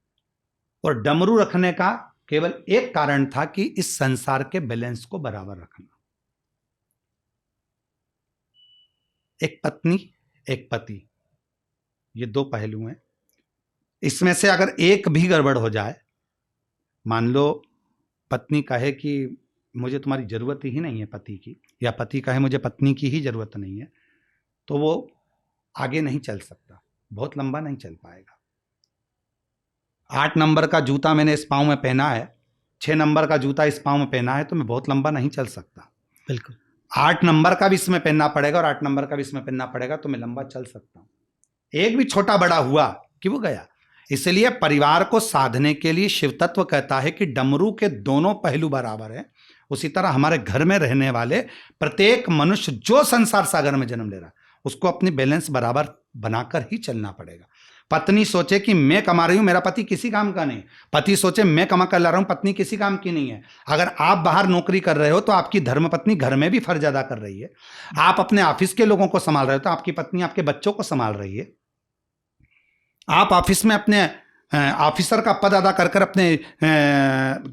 और डमरू रखने का केवल एक कारण था कि इस संसार के बैलेंस को बराबर रखना। एक पत्नी, एक पति, ये 2 पहलू हैं। इसमें से अगर एक भी गड़बड़ हो जाए, मान लो पत्नी कहे कि मुझे तुम्हारी जरूरत ही नहीं है पति की, या पति कहे मुझे पत्नी की ही जरूरत नहीं है, तो वो आगे नहीं चल सकता, बहुत लंबा नहीं चल पाएगा। 8 नंबर का जूता मैंने इस पाँव में पहना है, 6 नंबर का जूता इस पाँव में पहना है, तो मैं बहुत लंबा नहीं चल सकता। बिल्कुल। 8 नंबर का भी इसमें पहनना पड़ेगा और 8 नंबर का भी इसमें पहनना पड़ेगा, तो मैं लंबा चल सकता हूँ। एक भी छोटा बड़ा हुआ कि वो गया। इसलिए परिवार को साधने के लिए शिव तत्व कहता है कि डमरू के दोनों पहलू बराबर हैं। उसी तरह हमारे घर में रहने वाले प्रत्येक मनुष्य जो संसार सागर में जन्म ले रहा है उसको अपनी बैलेंस बराबर बनाकर ही चलना पड़ेगा। पत्नी सोचे कि मैं कमा रही हूं, मेरा पति किसी काम का नहीं। पति सोचे मैं कमा कर ला रहा हूं, पत्नी किसी काम की नहीं है। अगर आप बाहर नौकरी कर रहे हो तो आपकी धर्मपत्नी घर में भी फर्ज अदा कर रही है। आप अपने ऑफिस के लोगों को संभाल रहे हो तो आपकी पत्नी आपके बच्चों को संभाल रही है। आप ऑफिस में अपने ऑफिसर का पद अदा कर अपने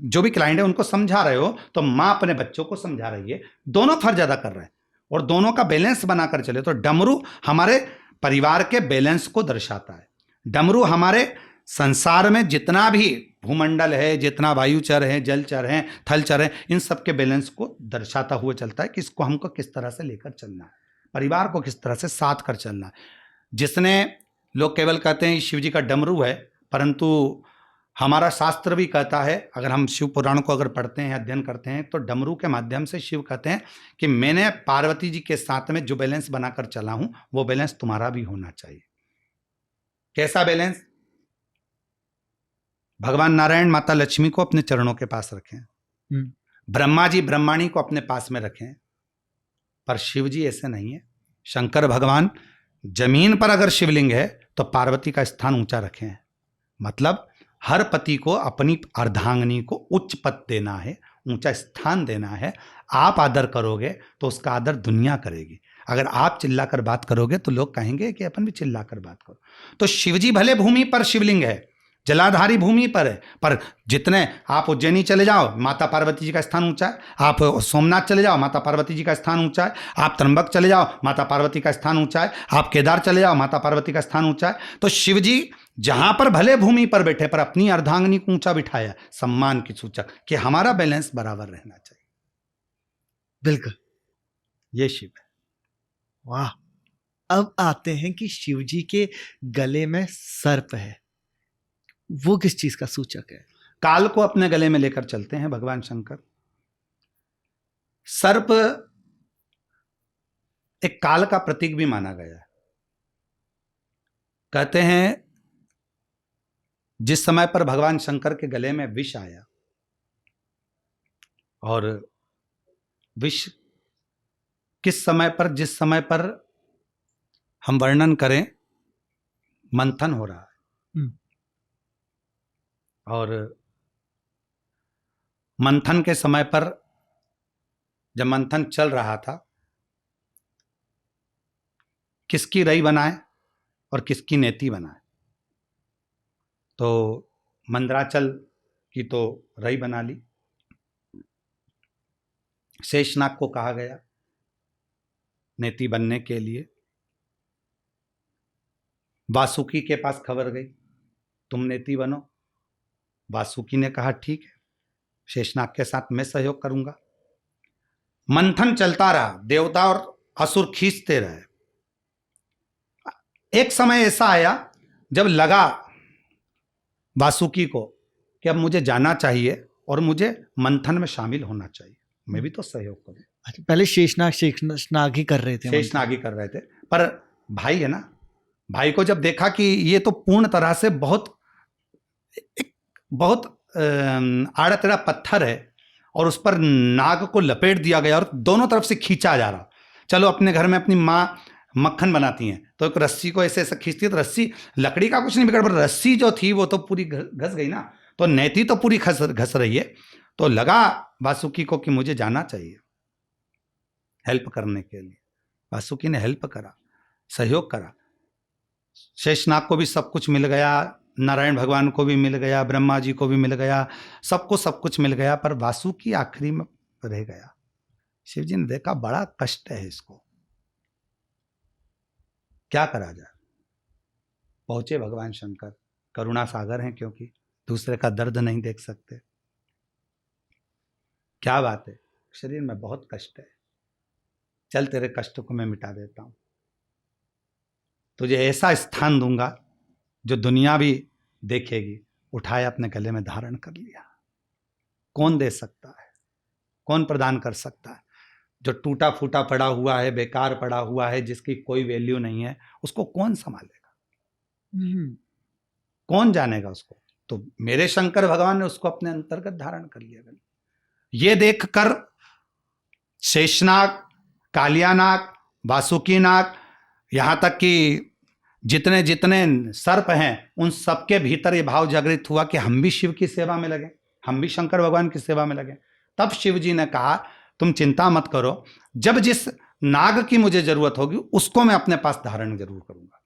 जो भी क्लाइंट है उनको समझा रहे हो तो माँ अपने बच्चों को समझा रही है। दोनों फर्ज अदा कर रहे हैं और दोनों का बैलेंस बनाकर चले। तो डमरू हमारे परिवार के बैलेंस को दर्शाता है। डमरू हमारे संसार में जितना भी भूमंडल है, जितना वायुचर है, जलचर है, थलचर है, इन सब के बैलेंस को दर्शाता हुआ चलता है कि इसको हमको किस तरह से लेकर चलना है, परिवार को किस तरह से साथ कर चलना है। जिसने लोग केवल कहते हैं शिव जी का डमरू है, परंतु हमारा शास्त्र भी कहता है, अगर हम शिव पुराण को अगर पढ़ते हैं, अध्ययन करते हैं, तो डमरू के माध्यम से शिव कहते हैं कि मैंने पार्वती जी के साथ में जो बैलेंस बनाकर चला हूं वो बैलेंस तुम्हारा भी होना चाहिए। कैसा बैलेंस? भगवान नारायण माता लक्ष्मी को अपने चरणों के पास रखें, ब्रह्मा जी ब्रह्माणी को अपने पास में रखें, पर शिव जी ऐसे नहीं है। शंकर भगवान जमीन पर अगर शिवलिंग है तो पार्वती का स्थान ऊंचा रखें। मतलब हर पति को अपनी अर्धांगिनी को उच्च पद देना है, ऊंचा स्थान देना है। आप आदर करोगे तो उसका आदर दुनिया करेगी। अगर आप चिल्लाकर बात करोगे तो लोग कहेंगे कि अपन भी चिल्लाकर बात करो। तो शिवजी भले भूमि पर शिवलिंग है, जलाधारी भूमि पर है, पर जितने आप उज्जैनी चले जाओ माता पार्वती जी का स्थान ऊंचा है, आप सोमनाथ चले जाओ माता पार्वती जी का स्थान ऊंचा है, आप त्र्यंबक चले जाओ माता पार्वती का स्थान ऊंचा है, आप केदार चले जाओ माता पार्वती का स्थान ऊंचा है। तो शिव जी जहां पर भले भूमि पर बैठे पर अपनी अर्धांगिनी को ऊंचा बिठाया, सम्मान की सूचक कि हमारा बैलेंस बराबर रहना चाहिए। बिल्कुल, ये शिव है। वाह। अब आते हैं कि शिव जी के गले में सर्प है, वो किस चीज का सूचक है? काल को अपने गले में लेकर चलते हैं भगवान शंकर। सर्प एक काल का प्रतीक भी माना गया है। कहते हैं जिस समय पर भगवान शंकर के गले में विष आया, और विष किस समय पर, जिस समय पर हम वर्णन करें, मंथन हो रहा है, और मंथन के समय पर जब मंथन चल रहा था, किसकी रई बनाए और किसकी नेति बनाए, तो मंदराचल की तो रई बना ली। शेषनाग को कहा गया नेति बनने के लिए। वासुकी के पास खबर गई तुम नेति बनो। वासुकी ने कहा ठीक है, शेषनाग के साथ मैं सहयोग करूंगा। मंथन चलता रहा, देवता और असुर खींचते रहे। एक समय ऐसा आया जब लगा वासुकी को कि अब मुझे जाना चाहिए और मुझे मंथन में शामिल होना चाहिए, मैं भी तो सहयोग करूं। अच्छा, पहले शेषनाग ही कर रहे थे, शेषनाग ही कर रहे थे, पर भाई है ना, भाई को जब देखा कि ये तो पूर्ण तरह से बहुत आड़ा टेढ़ा पत्थर है और उस पर नाग को लपेट दिया गया और दोनों तरफ से खींचा जा रहा। चलो अपने घर में अपनी माँ मक्खन बनाती हैं तो एक रस्सी को ऐसे ऐसे खींचती है तो रस्सी, लकड़ी का कुछ नहीं बिगड़, पर रस्सी जो थी वो तो पूरी घस गई ना, तो नेति तो पूरी घस रही है। तो लगा वासुकी को कि मुझे जाना चाहिए हेल्प करने के लिए। वासुकी ने हेल्प करा, सहयोग करा। शेषनाग को भी सब कुछ मिल गया, नारायण भगवान को भी मिल गया, ब्रह्मा जी को भी मिल गया, सबको सब कुछ मिल गया, पर वासुकी आखिरी में रह गया। शिव जी ने देखा बड़ा कष्ट है इसको, क्या करा जाए। पहुंचे भगवान शंकर, करुणा सागर हैं क्योंकि दूसरे का दर्द नहीं देख सकते। क्या बात है, शरीर में बहुत कष्ट है, चल तेरे कष्ट को मैं मिटा देता हूं, तुझे ऐसा स्थान दूंगा जो दुनिया भी देखेगी। उठाया, अपने गले में धारण कर लिया। कौन दे सकता है, कौन प्रदान कर सकता है? जो टूटा फूटा पड़ा हुआ है, बेकार पड़ा हुआ है, जिसकी कोई वैल्यू नहीं है, उसको कौन संभालेगा? कौन जानेगा उसको? तो मेरे शंकर भगवान ने उसको अपने अंतर्गत धारण कर लिया। ये देखकर शेषनाग, कालियानाग, वासुकीनाग, यहां तक कि जितने जितने सर्प हैं उन सबके भीतर ये भाव जागृत हुआ कि हम भी शिव की सेवा में लगे, हम भी शंकर भगवान की सेवा में लगे। तब शिव जी ने कहा तुम चिंता मत करो, जब जिस नाग की मुझे जरूरत होगी उसको मैं अपने पास धारण जरूर करूंगा,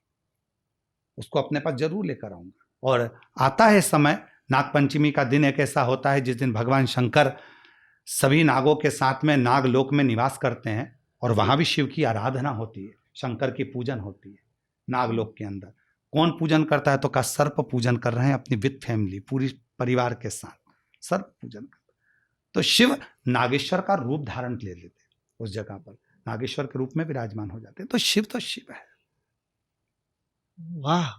उसको अपने पास जरूर लेकर आऊंगा। और आता है समय, नागपंचमी का दिन एक ऐसा होता है जिस दिन भगवान शंकर सभी नागों के साथ में नागलोक में निवास करते हैं और वहां भी शिव की आराधना होती है, शंकर की पूजन होती है। नागलोक के अंदर कौन पूजन करता है? तो का सर्प पूजन कर रहे हैं अपनी विद फैमिली, पूरी परिवार के साथ सर्प पूजन करते। तो शिव नागेश्वर का रूप धारण ले लेते, उस जगह पर नागेश्वर के रूप में विराजमान हो जाते हैं। तो शिव है। वाह,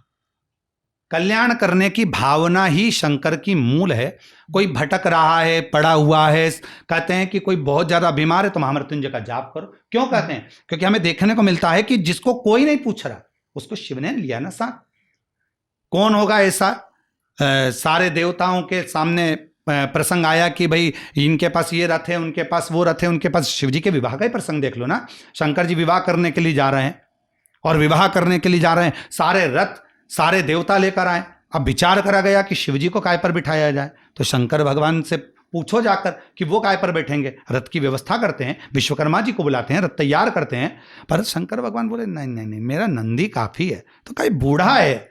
कल्याण करने की भावना ही शंकर की मूल है। कोई भटक रहा है, पड़ा हुआ है, कहते हैं कि कोई बहुत ज्यादा बीमार है तो महामृत्युंजय का जाप करो। क्यों कहते हैं? क्योंकि हमें देखने को मिलता है कि जिसको कोई नहीं पूछ रहा उसको शिव ने लिया ना साथ। कौन होगा ऐसा? सारे देवताओं के सामने प्रसंग आया कि भाई इनके पास ये रथ है, उनके पास वो रथ है, उनके पास। शिव जी के विवाह का ही प्रसंग देख लो ना। शंकर जी विवाह करने के लिए जा रहे हैं और विवाह करने के लिए जा रहे हैं, सारे रथ सारे देवता लेकर आए। अब विचार करा गया कि शिव जी को काय पर बिठाया जाए, तो शंकर भगवान से पूछो जाकर कि वो काय पर बैठेंगे। रथ की व्यवस्था करते हैं, विश्वकर्मा जी को बुलाते हैं, रथ तैयार करते हैं, पर शंकर भगवान बोले नहीं नहीं नहीं, मेरा नंदी काफी है। तो कहीं बूढ़ा है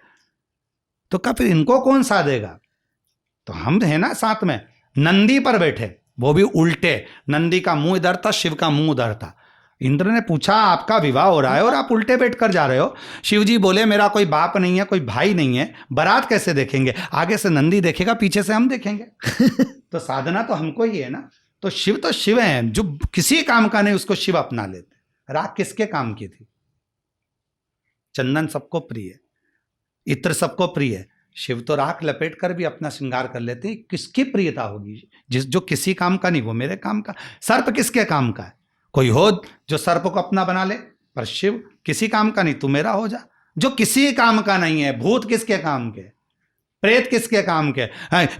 तो क्या फिर इनको कौन सा देगा? तो हम है ना साथ में। नंदी पर बैठे, वो भी उल्टे। नंदी का मुंह इधर था, शिव का मुंह उधर था। इंद्र ने पूछा आपका विवाह हो रहा है और आप उल्टे बैठ कर जा रहे हो। शिव जी बोले मेरा कोई बाप नहीं है, कोई भाई नहीं है, बारात कैसे देखेंगे? आगे से नंदी देखेगा, पीछे से हम देखेंगे। तो साधना तो हमको ही है ना। तो शिव है, जो किसी काम का नहीं उसको शिव अपना लेते। राख किसके काम की थी? चंदन सबको प्रिय, इत्र सबको प्रिय, शिव तो राख लपेट कर भी अपना श्रृंगार कर लेते हैं। किसकी प्रियता होगी? जो किसी काम का नहीं वो मेरे काम का। सर्प किसके काम का है? कोई हो जो सर्प को अपना बना ले, पर शिव किसी काम का नहीं, तू मेरा हो जा। जो किसी काम का नहीं है। भूत किसके काम के? प्रेत किसके काम के?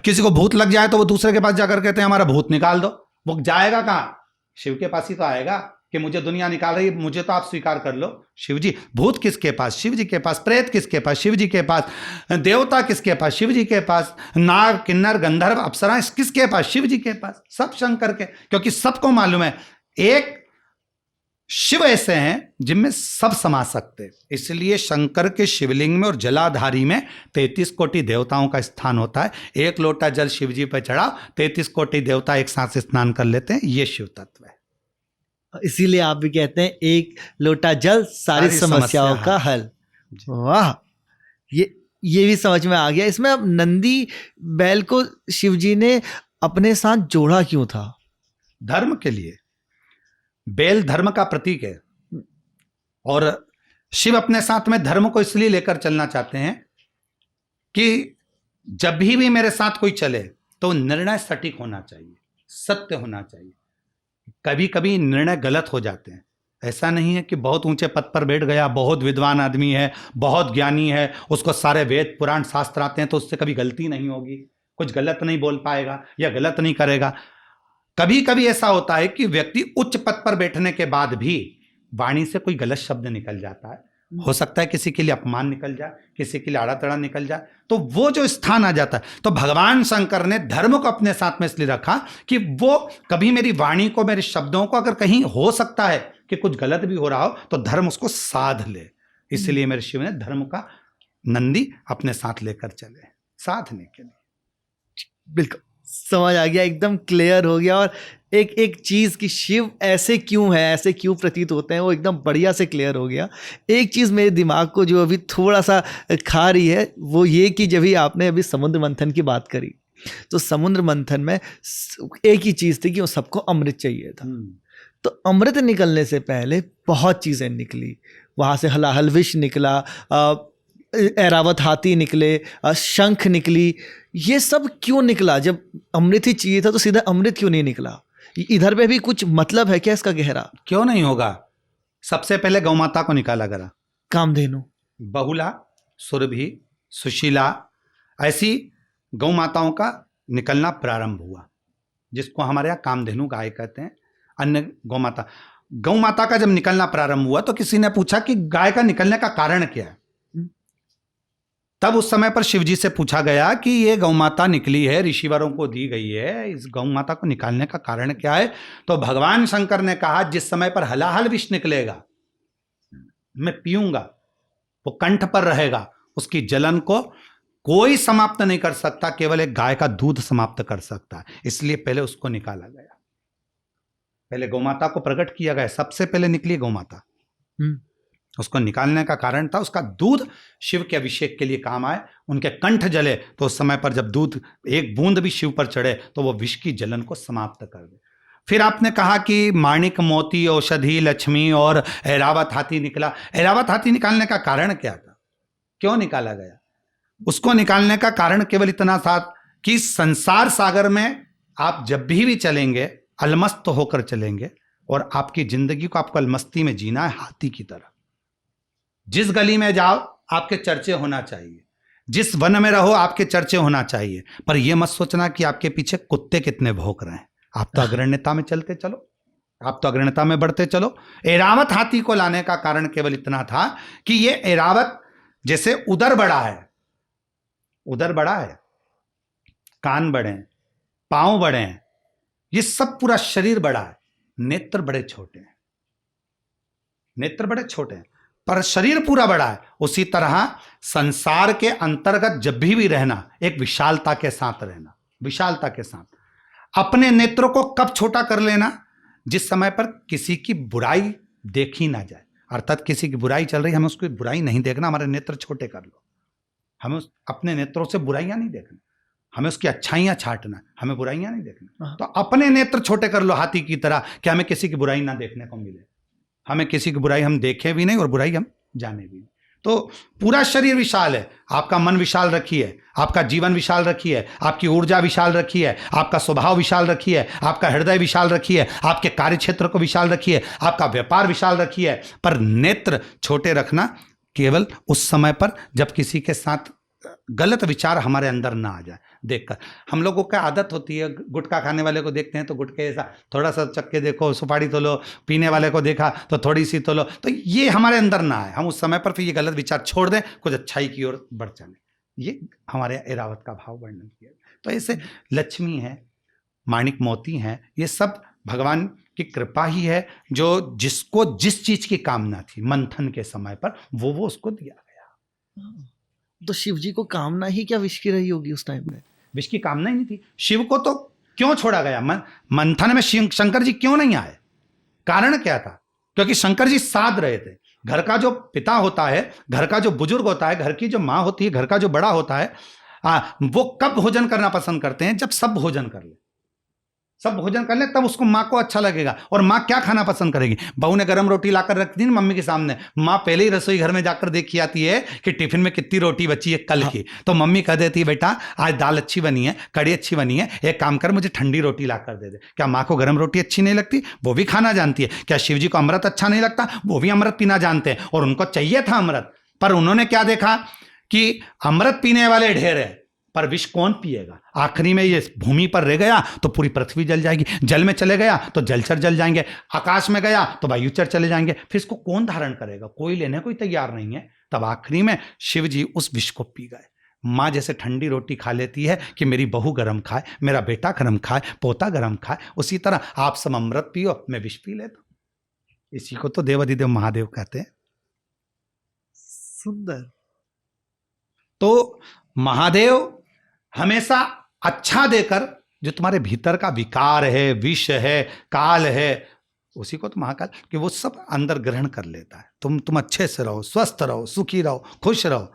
किसी को भूत लग जाए तो वो दूसरे के पास जाकर कहते हैं हमारा भूत निकाल दो। वो जाएगा कहां? शिव के पास ही तो आएगा कि मुझे दुनिया निकाल रही है, मुझे तो आप स्वीकार कर लो। शिव जी। भूत किसके पास? शिव जी के पास। प्रेत किसके पास? शिव जी के पास। देवता किसके पास? शिव जी के पास। नाग, किन्नर, गंधर्व, अप्सराएं किसके पास? शिव जी के पास। सब शंकर के, क्योंकि सबको मालूम है एक शिव ऐसे हैं जिनमें सब समा सकते। इसलिए शंकर के शिवलिंग में और जलाधारी में 33 कोटि देवताओं का स्थान होता है। एक लोटा जल शिव जी पर चढ़ा, 33 कोटि देवता एक साथ स्नान कर लेते हैं। ये शिव तत्व है। इसीलिए आप भी कहते हैं एक लोटा जल सारी समस्याओं का हल। वाह, ये भी समझ में आ गया। इसमें अब नंदी बैल को शिवजी ने अपने साथ जोड़ा क्यों था? धर्म के लिए। बैल धर्म का प्रतीक है और शिव अपने साथ में धर्म को इसलिए लेकर चलना चाहते हैं कि जब भी मेरे साथ कोई चले तो निर्णय सटीक होना चाहिए, सत्य होना चाहिए। कभी कभी निर्णय गलत हो जाते हैं। ऐसा नहीं है कि बहुत ऊंचे पद पर बैठ गया, बहुत विद्वान आदमी है, बहुत ज्ञानी है, उसको सारे वेद पुराण शास्त्र आते हैं तो उससे कभी गलती नहीं होगी, कुछ गलत नहीं बोल पाएगा या गलत नहीं करेगा। कभी कभी ऐसा होता है कि व्यक्ति उच्च पद पर बैठने के बाद भी वाणी से कोई गलत शब्द निकल जाता है। हो सकता है किसी के लिए अपमान निकल जाए, किसी के लिए आड़ा तड़ा निकल जाए, तो वो जो स्थान आ जाता है। तो भगवान शंकर ने धर्म को अपने साथ में इसलिए रखा कि वो कभी मेरी वाणी को, मेरे शब्दों को अगर कहीं हो सकता है कि कुछ गलत भी हो रहा हो तो धर्म उसको साध ले। इसलिए मेरे शिव ने धर्म का नंदी अपने साथ लेकर चले साधने के लिए। बिल्कुल समझ आ गया, एकदम क्लियर हो गया। और एक एक चीज़ कि शिव ऐसे क्यों है, ऐसे क्यों प्रतीत होते हैं, वो एकदम बढ़िया से क्लियर हो गया। एक चीज़ मेरे दिमाग को जो अभी थोड़ा सा खा रही है वो ये कि जब भी आपने अभी समुद्र मंथन की बात करी तो समुद्र मंथन में एक ही चीज़ थी कि वो सबको अमृत चाहिए था। तो अमृत निकलने से पहले बहुत चीज़ें निकली। वहाँ से हलाहल विष निकला, ऐरावत हाथी निकले, शंख निकली। ये सब क्यों निकला? जब अमृत ही चाहिए था तो सीधा अमृत क्यों नहीं निकला? इधर पे भी कुछ मतलब है क्या इसका गहरा? क्यों नहीं होगा? सबसे पहले गौ माता को निकाला गया, कामधेनु, बहुला, सुरभि, सुशीला, ऐसी गौ माताओं का निकलना प्रारंभ हुआ, जिसको हमारे यहाँ कामधेनु गाय कहते हैं। अन्य गौ माता का जब निकलना प्रारंभ हुआ तो किसी ने पूछा कि गाय का निकलने का कारण क्या है। तब उस समय पर शिव जी से पूछा गया कि ये गौ माता निकली है, ऋषिवरों को दी गई है, इस गौ माता को निकालने का कारण क्या है। तो भगवान शंकर ने कहा, जिस समय पर हलाहल विष निकलेगा मैं पीऊंगा, वो कंठ पर रहेगा, उसकी जलन को कोई समाप्त नहीं कर सकता, केवल एक गाय का दूध समाप्त कर सकता है। इसलिए पहले उसको निकाला गया, पहले गौमाता को प्रकट किया गया। सबसे पहले निकली गौमाता, उसको निकालने का कारण था उसका दूध शिव के अभिषेक के लिए काम आए। उनके कंठ जले तो उस समय पर जब दूध एक बूंद भी शिव पर चढ़े तो वो विष की जलन को समाप्त कर दे। फिर आपने कहा कि माणिक, मोती, औषधि, लक्ष्मी और ऐरावत हाथी निकला। ऐरावत हाथी निकालने का कारण क्या था, क्यों निकाला गया? उसको निकालने का कारण केवल इतना था कि संसार सागर में आप जब भी चलेंगे अलमस्त होकर चलेंगे, और आपकी जिंदगी को आपको अलमस्ती में जीना है, हाथी की तरह। जिस गली में जाओ आपके चर्चे होना चाहिए, जिस वन में रहो आपके चर्चे होना चाहिए, पर यह मत सोचना कि आपके पीछे कुत्ते कितने भौंक रहे हैं। आप तो अग्रण्यता में चलते चलो, आप तो अग्रण्यता में बढ़ते चलो। ऐरावत हाथी को लाने का कारण केवल इतना था कि ये ऐरावत, जैसे उदर बड़ा है, उदर बड़ा है, कान बड़े हैं, पांव बड़े हैं, ये सब पूरा शरीर बड़ा है, नेत्र बड़े छोटे हैं, नेत्र बड़े छोटे हैं पर शरीर पूरा बड़ा है। उसी तरह संसार के अंतर्गत जब भी रहना, एक विशालता के साथ रहना, विशालता के साथ। अपने नेत्रों को कब छोटा कर लेना? जिस समय पर किसी की बुराई देखी ना जाए, अर्थात किसी की बुराई चल रही, हमें उसकी बुराई नहीं देखना, हमारे नेत्र छोटे कर लो। हमें अपने नेत्रों से बुराइयां नहीं देखना, हमें उसकी अच्छाइयां छांटना, हमें बुराइयां नहीं देखना। तो अपने नेत्र छोटे कर लो हाथी की तरह, कि हमें किसी की बुराई ना देखने को मिले, हमें किसी की बुराई हम देखें भी नहीं और बुराई हम जाने भी नहीं। तो पूरा शरीर विशाल है, आपका मन विशाल रखिए, आपका जीवन विशाल रखिए, आपकी ऊर्जा विशाल रखिए, आपका स्वभाव विशाल रखिए, आपका हृदय विशाल रखिए, आपके कार्य क्षेत्र को विशाल रखिए, आपका व्यापार विशाल रखिए, पर नेत्र छोटे रखना केवल उस समय पर जब किसी के साथ गलत विचार हमारे अंदर ना आ जाए। देखकर हम लोगों का आदत होती है, गुटखा खाने वाले को देखते हैं तो गुटखे ऐसा थोड़ा सा चक्के देखो, सुपारी तो लो, पीने वाले को देखा तो थोड़ी सी तो लो, तो ये हमारे अंदर ना आए। हम उस समय पर फिर ये गलत विचार छोड़ दें, कुछ अच्छाई की ओर बढ़ चले। ये हमारे ऐरावत का भाव वर्णन किया। तो ऐसे लक्ष्मी है, माणिक, मोती हैं, ये सब भगवान की कृपा ही है, जो जिसको जिस चीज की कामना थी मंथन के समय पर वो उसको दिया गया। तो शिव जी को कामना ही क्या विष की रही होगी उस टाइम में? विष की कामना ही नहीं थी। शिव को तो क्यों छोड़ा गया? मंथन में शंकर जी क्यों नहीं आए? कारण क्या था? क्योंकि शंकर जी साध रहे थे। घर का जो पिता होता है, घर का जो बुजुर्ग होता है, घर की जो माँ होती है, घर का जो बड़ा होता है, वो कब भोजन करना पसंद करते हैं? जब सब भोजन कर ले, सब भोजन कर ले, तब उसको माँ को अच्छा लगेगा। और माँ क्या खाना पसंद करेगी? बहू ने गर्म रोटी लाकर रख दी मम्मी के सामने, माँ पहले ही रसोई घर में जाकर देखी आती है कि टिफिन में कितनी रोटी बची है कल की। तो मम्मी कह देती है, बेटा आज दाल अच्छी बनी है, कड़ी अच्छी बनी है, एक काम कर मुझे ठंडी रोटी लाकर दे दे। क्या माँ को गर्म रोटी अच्छी नहीं लगती? वो भी खाना जानती है। क्या शिव जी को अमृत अच्छा नहीं लगता? वो भी अमृत पीना जानते हैं, और उनको चाहिए था अमृत। पर उन्होंने क्या देखा कि अमृत पीने वाले ढेर है, पर विष कौन पिएगा? आखिरी में ये भूमि पर रह गया तो पूरी पृथ्वी जल जाएगी, जल में चले गया तो जलचर जल जाएंगे, आकाश में गया तो वायुचर चले जाएंगे, फिर इसको कौन धारण करेगा? कोई लेने कोई तैयार नहीं है। तब आखिरी में शिव जी उस विष को पी गए। माँ जैसे ठंडी रोटी खा लेती है कि मेरी बहू गरम खाए, मेरा बेटा गरम खाए, पोता गरम खाए, उसी तरह आप सब अमृत पियो, मैं विष पी लेता हूं। इसी को तो देवाधिदेव महादेव कहते हैं। सुंदर। तो महादेव हमेशा अच्छा देकर, जो तुम्हारे भीतर का विकार है, विष है, काल है, उसी को तो महाकाल, कि वो सब अंदर ग्रहण कर लेता है। तुम अच्छे से रहो, स्वस्थ रहो, सुखी रहो, खुश रहो,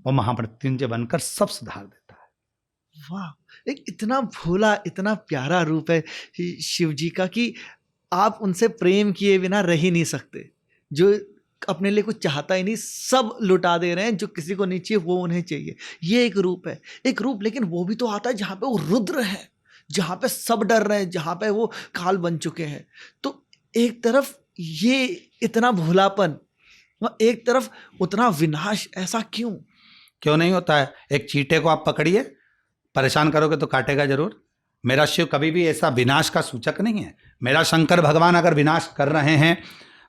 वो महामृत्युंजय बनकर सब सुधार देता है। वाह, एक इतना भोला, इतना प्यारा रूप है शिव जी का कि आप उनसे प्रेम किए बिना रह ही नहीं सकते। जो अपने लिए कुछ चाहता ही नहीं, सब लुटा दे रहे हैं, जो किसी को नहीं चाहिए वो उन्हें चाहिए। ये एक रूप है, एक रूप। लेकिन वो भी तो आता है जहाँ पे वो रुद्र है, जहाँ पे सब डर रहे हैं, जहाँ पे वो काल बन चुके हैं। तो एक तरफ ये इतना भोलापन, एक तरफ उतना विनाश, ऐसा क्यों? क्यों नहीं होता है? एक चींटे को आप पकड़िए, परेशान करोगे तो काटेगा जरूर। मेरा शिव कभी भी ऐसा विनाश का सूचक नहीं है। मेरा शंकर भगवान अगर विनाश कर रहे हैं,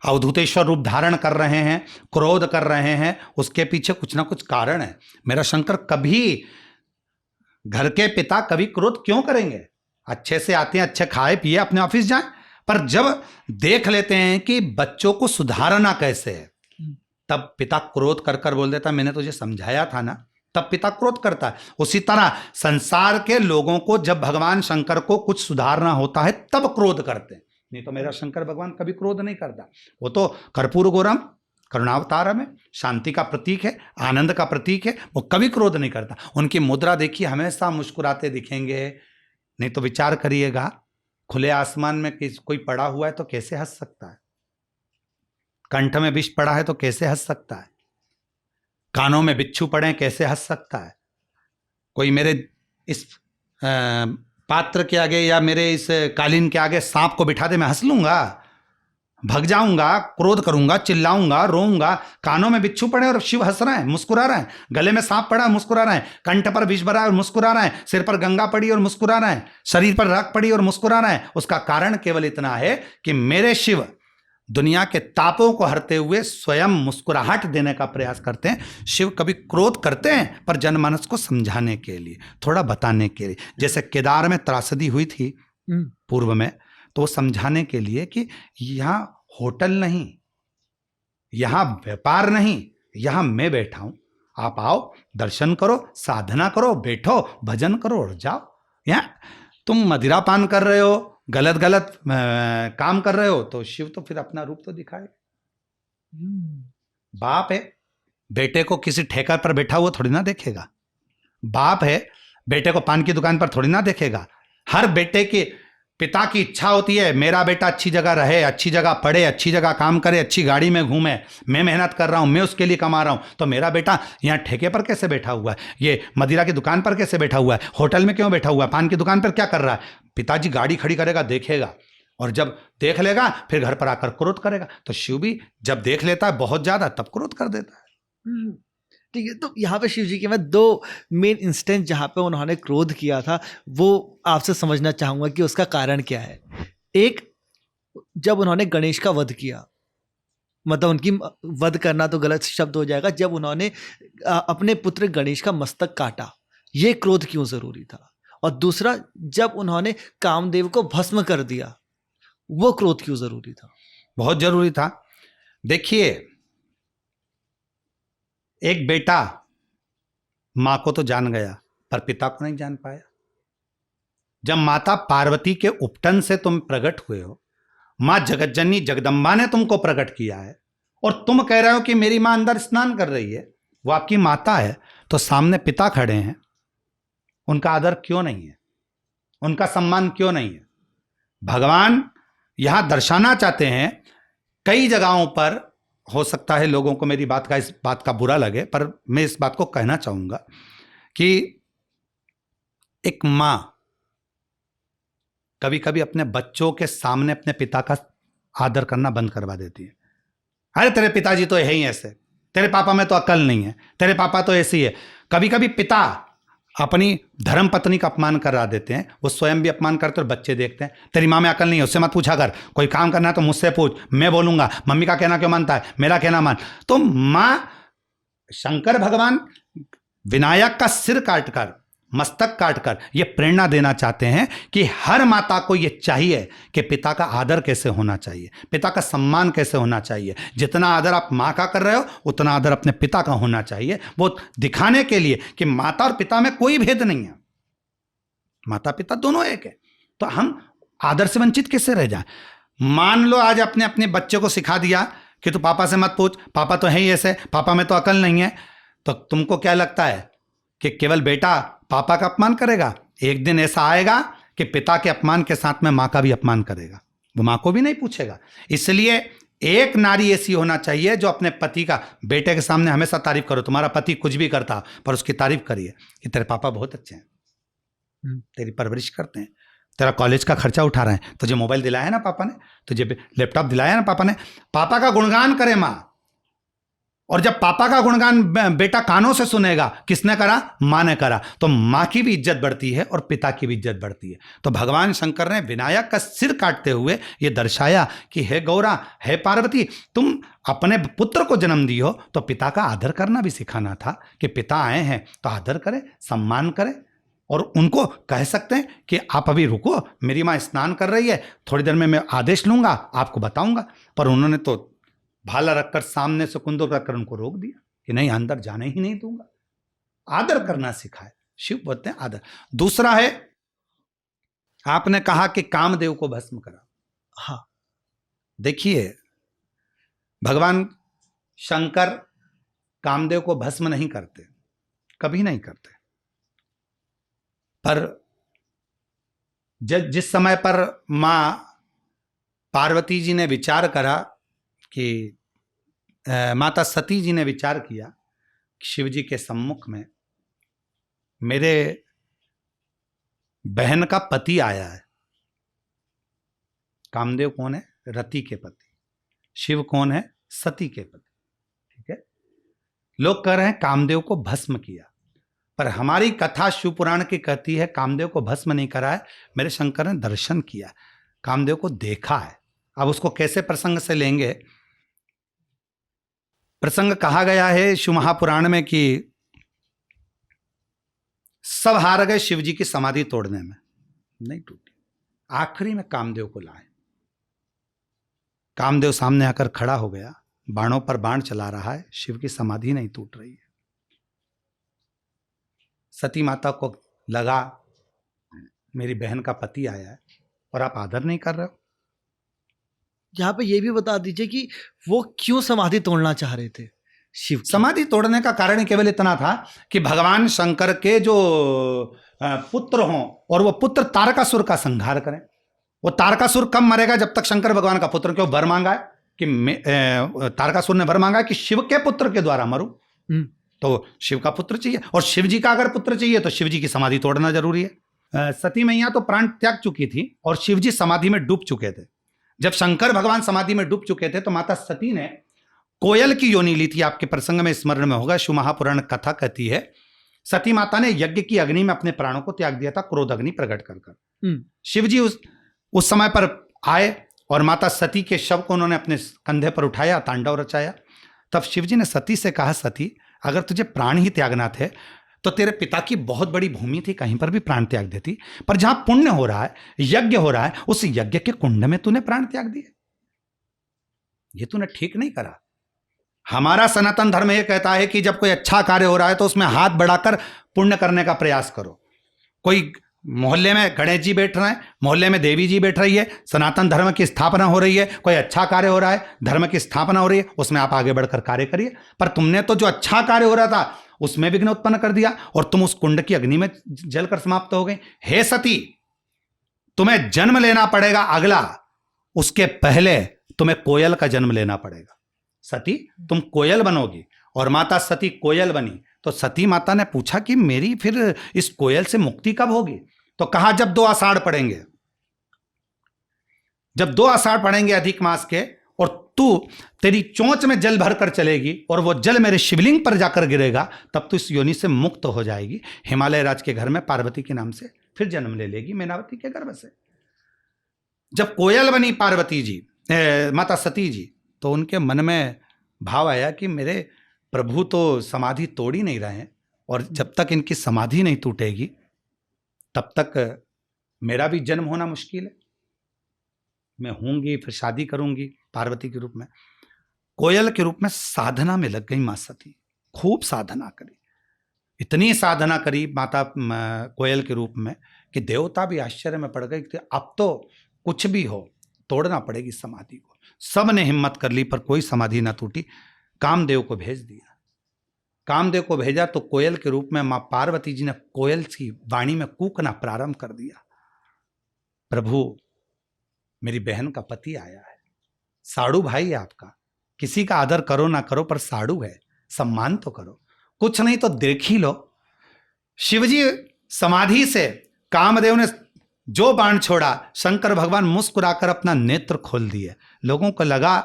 अवधूतेश्वर रूप धारण कर रहे हैं, क्रोध कर रहे हैं, उसके पीछे कुछ ना कुछ कारण है। मेरा शंकर कभी, घर के पिता कभी क्रोध क्यों करेंगे? अच्छे से आते हैं, अच्छे खाए पिए, अपने ऑफिस जाएं, पर जब देख लेते हैं कि बच्चों को सुधारना कैसे है, तब पिता क्रोध कर कर बोल देता मैंने तुझे समझाया था ना, तब पिता क्रोध करता है। उसी तरह संसार के लोगों को जब भगवान शंकर को कुछ सुधारना होता है तब क्रोध करते हैं, नहीं तो मेरा शंकर भगवान कभी क्रोध नहीं करता। वो तो कर्पूर गौरम करुणावतारम है, शांति का प्रतीक है, आनंद का प्रतीक है, वो कभी क्रोध नहीं करता। उनकी मुद्रा देखिए, हमेशा मुस्कुराते दिखेंगे। नहीं तो विचार करिएगा, खुले आसमान में कोई पड़ा हुआ है तो कैसे हंस सकता है? कंठ में विष पड़ा है तो कैसे हंस सकता है? कानों में बिच्छू पड़े कैसे हंस सकता है? कोई मेरे इस पात्र के आगे या मेरे इस कालीन के आगे सांप को बिठा दे, मैं हंस लूंगा? भग जाऊंगा, क्रोध करूंगा, चिल्लाऊंगा, रोऊंगा। कानों में बिच्छू पड़े और शिव हंस रहे हैं, मुस्कुरा रहे हैं। गले में सांप पड़ा और मुस्कुरा रहे हैं। कंठ पर विष भरा और मुस्कुरा रहे हैं। सिर पर गंगा पड़ी और मुस्कुरा रहे हैं। शरीर पर राख पड़ी और मुस्कुरा रहे हैं। उसका कारण केवल इतना है कि मेरे शिव दुनिया के तापों को हरते हुए स्वयं मुस्कुराहट देने का प्रयास करते हैं। शिव कभी क्रोध करते हैं पर जनमानस को समझाने के लिए, थोड़ा बताने के लिए। जैसे केदार में त्रासदी हुई थी पूर्व में, तो वो समझाने के लिए कि यहां होटल नहीं, यहां व्यापार नहीं, यहां मैं बैठा हूं, आप आओ, दर्शन करो, साधना करो, बैठो, भजन करो और जाओ। यहां तुम मदिरा पान कर रहे हो, गलत गलत काम कर रहे हो, तो शिव तो फिर अपना रूप तो दिखाए। बाप है, बेटे को किसी ठेका पर बैठा हुआ थोड़ी ना देखेगा। बाप है, बेटे को पान की दुकान पर थोड़ी ना देखेगा। हर बेटे के पिता की इच्छा होती है मेरा बेटा अच्छी जगह रहे, अच्छी जगह पढ़े, अच्छी जगह काम करे, अच्छी गाड़ी में घूमे। मैं मेहनत कर रहा हूं, मैं उसके लिए कमा रहा हूं, तो मेरा बेटा यहाँ ठेके पर कैसे बैठा हुआ है, ये मदिरा की दुकान पर कैसे बैठा हुआ है, होटल में क्यों बैठा हुआ है, पान की दुकान पर क्या कर रहा है? पिताजी गाड़ी खड़ी करेगा, देखेगा, और जब देख लेगा फिर घर पर आकर क्रोध करेगा। तो शिव भी जब देख लेता है बहुत ज्यादा, तब क्रोध कर देता है। ठीक है, तो यहाँ पे शिव जी के मैं दो मेन इंस्टेंस जहाँ पे उन्होंने क्रोध किया था वो आपसे समझना चाहूंगा कि उसका कारण क्या है। एक, जब उन्होंने गणेश का वध किया, मतलब उनकी वध करना तो गलत शब्द हो जाएगा, जब उन्होंने अपने पुत्र गणेश का मस्तक काटा, ये क्रोध क्यों जरूरी था? और दूसरा, जब उन्होंने कामदेव को भस्म कर दिया, वो क्रोध क्यों जरूरी था? बहुत जरूरी था। देखिए, एक बेटा मां को तो जान गया पर पिता को नहीं जान पाया। जब माता पार्वती के उपटन से तुम प्रकट हुए हो, मां जगतजननी जगदम्बा ने तुमको प्रकट किया है, और तुम कह रहे हो कि मेरी मां अंदर स्नान कर रही है, वो आपकी माता है, तो सामने पिता खड़े हैं, उनका आदर क्यों नहीं है? उनका सम्मान क्यों नहीं है? भगवान यहां दर्शाना चाहते हैं। कई जगहों पर हो सकता है लोगों को मेरी इस बात का बुरा लगे, पर मैं इस बात को कहना चाहूंगा कि एक मां कभी कभी अपने बच्चों के सामने अपने पिता का आदर करना बंद करवा देती है। अरे तेरे पिताजी तो है ही ऐसे, तेरे पापा में तो अकल नहीं है, तेरे पापा तो ऐसी है। कभी कभी पिता अपनी धर्म पत्नी का अपमान करा देते हैं, वो स्वयं भी अपमान करते और बच्चे देखते हैं। तेरी माँ में अकल नहीं है, उससे मत पूछा कर, कोई काम करना है तो मुझसे पूछ, मैं बोलूंगा, मम्मी का कहना क्यों मानता है, मेरा कहना मान। तो माँ, शंकर भगवान विनायक का सिर काटकर, मस्तक काटकर ये प्रेरणा देना चाहते हैं कि हर माता को ये चाहिए कि पिता का आदर कैसे होना चाहिए, पिता का सम्मान कैसे होना चाहिए। जितना आदर आप माँ का कर रहे हो उतना आदर अपने पिता का होना चाहिए, वो दिखाने के लिए कि माता और पिता में कोई भेद नहीं है, माता पिता दोनों एक है। तो हम आदर से वंचित कैसे रह जाए? मान लो आज अपने अपने बच्चे को सिखा दिया कि तू पापा से मत पूछ, पापा तो है ही ऐसे, पापा में तो अकल नहीं है, तो तुमको क्या लगता है कि केवल बेटा पापा का अपमान करेगा? एक दिन ऐसा आएगा कि पिता के अपमान के साथ में मां का भी अपमान करेगा, वो मां को भी नहीं पूछेगा। इसलिए एक नारी ऐसी होना चाहिए जो अपने पति का, बेटे के सामने हमेशा तारीफ करो। तुम्हारा पति कुछ भी करता पर उसकी तारीफ करिए कि तेरे पापा बहुत अच्छे हैं, तेरी परवरिश करते हैं, तेरा कॉलेज का खर्चा उठा रहे हैं, तुझे मोबाइल दिलाया ना पापा ने, तुझे लैपटॉप दिलाया ना पापा ने। पापा का गुणगान करे माँ, और जब पापा का गुणगान बेटा कानों से सुनेगा, किसने करा? माँ ने करा, तो माँ की भी इज्जत बढ़ती है और पिता की भी इज्जत बढ़ती है। तो भगवान शंकर ने विनायक का सिर काटते हुए ये दर्शाया कि हे गौरा, हे पार्वती, तुम अपने पुत्र को जन्म दी हो तो पिता का आदर करना भी सिखाना था कि पिता आए हैं तो आदर करें, सम्मान करें। और उनको कह सकते हैं कि आप अभी रुको, मेरी माँ स्नान कर रही है, थोड़ी देर में मैं आदेश लूंगा, आपको बताऊंगा। पर उन्होंने तो भाला रखकर सामने से कुंदो रखकर उनको रोक दिया कि नहीं, अंदर जाने ही नहीं दूंगा। आदर करना सिखाए, शिव बोलते हैं आदर। दूसरा है, आपने कहा कि कामदेव को भस्म करा। हाँ, देखिए, भगवान शंकर कामदेव को भस्म नहीं करते, कभी नहीं करते। पर जिस समय पर मां पार्वती जी ने विचार करा कि माता सती जी ने विचार किया कि शिव जी के सम्मुख में मेरे बहन का पति आया है। कामदेव कौन है? रति के पति। शिव कौन है? सती के पति। ठीक है, लोग कह रहे हैं कामदेव को भस्म किया, पर हमारी कथा शिव पुराण की कहती है कामदेव को भस्म नहीं करा है, मेरे शंकर ने दर्शन किया, कामदेव को देखा है। अब उसको कैसे प्रसंग से लेंगे? प्रसंग कहा गया है शिव महापुराण में कि सब हार गए शिव जी की समाधि तोड़ने में, नहीं टूटी। आखिरी में कामदेव को लाए। कामदेव सामने आकर खड़ा हो गया, बाणों पर बाण चला रहा है, शिव की समाधि नहीं टूट रही है। सती माता को लगा मेरी बहन का पति आया है और आप आदर नहीं कर रहे हो। यहाँ पे ये भी बता दीजिए कि वो क्यों समाधि तोड़ना चाह रहे थे शिव की? समाधि तोड़ने का कारण केवल इतना था कि भगवान शंकर के जो पुत्र हों और वो पुत्र तारकासुर का संहार करें। वो तारकासुर कब मरेगा? जब तक शंकर भगवान का पुत्र, क्यों वर मांगा है कि तारकासुर ने वर मांगा है कि शिव के पुत्र के द्वारा मरूं, तो शिव का पुत्र चाहिए, और शिव जी का अगर पुत्र चाहिए तो शिव जी की समाधि तोड़ना जरूरी है। सती मैया तो प्राण त्याग चुकी थी और शिव जी समाधि में डूब चुके थे। जब शंकर भगवान समाधि में डूब चुके थे तो माता सती ने कोयल की योनि ली थी। आपके प्रसंग में स्मरण में होगा, शिव महापुराण कथा कहती है सती माता ने यज्ञ की अग्नि में अपने प्राणों को त्याग दिया था, क्रोध अग्नि प्रकट कर। शिव जी उस समय पर आए और माता सती के शव को उन्होंने अपने कंधे पर उठाया, तांडव रचाया। तब शिव जी ने सती से कहा, सती अगर तुझे प्राण ही त्यागना थे तो तेरे पिता की बहुत बड़ी भूमि थी, कहीं पर भी प्राण त्याग देती, पर जहां पुण्य हो रहा है, यज्ञ हो रहा है, उस यज्ञ के कुंड में तूने प्राण त्याग दिए, ये तूने ठीक नहीं करा। हमारा सनातन धर्म यह कहता है कि जब कोई अच्छा कार्य हो रहा है तो उसमें हाथ बढ़ाकर पुण्य करने का प्रयास करो। कोई मोहल्ले में गणेश जी बैठ रहे हैं, मोहल्ले में देवी जी बैठ रही है, सनातन धर्म की स्थापना हो रही है, कोई अच्छा कार्य हो रहा है, धर्म की स्थापना हो रही है, उसमें आप आगे बढ़कर कार्य करिए। पर तुमने तो जो अच्छा कार्य हो रहा था उसमें विघ्न उत्पन्न कर दिया और तुम उस कुंड की अग्नि में जलकर समाप्त हो गए। हे सती, तुम्हें जन्म लेना पड़ेगा अगला, उसके पहले तुम्हें कोयल का जन्म लेना पड़ेगा। सती तुम कोयल बनोगी। और माता सती कोयल बनी। तो सती माता ने पूछा कि मेरी फिर इस कोयल से मुक्ति कब होगी? तो कहा जब 2 आषाढ़ पड़ेंगे, जब 2 आषाढ़ पड़ेंगे अधिक मास के, और तेरी चोंच में जल भरकर चलेगी और वो जल मेरे शिवलिंग पर जाकर गिरेगा, तब तू इस योनि से मुक्त हो जाएगी। हिमालय राज के घर में पार्वती के नाम से फिर जन्म ले लेगी, मैनावती के गर्भ से। जब कोयल बनी पार्वती जी, माता सती जी, तो उनके मन में भाव आया कि मेरे प्रभु तो समाधि तोड़ ही नहीं रहे हैं, और जब तक इनकी समाधि नहीं टूटेगी तब तक मेरा भी जन्म होना मुश्किल है। मैं होंगी, फिर शादी करूंगी पार्वती के रूप में। कोयल के रूप में साधना में लग गई मां सती। खूब साधना करी, इतनी साधना करी माता कोयल के रूप में कि देवता भी आश्चर्य में पड़ गए कि अब तो कुछ भी हो तोड़ना पड़ेगी समाधि को। सब ने हिम्मत कर ली पर कोई समाधि ना टूटी। कामदेव को भेज दिया। कामदेव को भेजा तो कोयल के रूप में मां पार्वती जी ने कोयल की वाणी में कूकना प्रारंभ कर दिया। प्रभु, मेरी बहन का पति आया है, साड़ू भाई है आपका, किसी का आदर करो ना करो पर साड़ू है, सम्मान तो करो, कुछ नहीं तो देख ही लो। शिवजी समाधि से कामदेव ने जो बाण छोड़ा, शंकर भगवान मुस्कुराकर अपना नेत्र खोल दिए। लोगों को लगा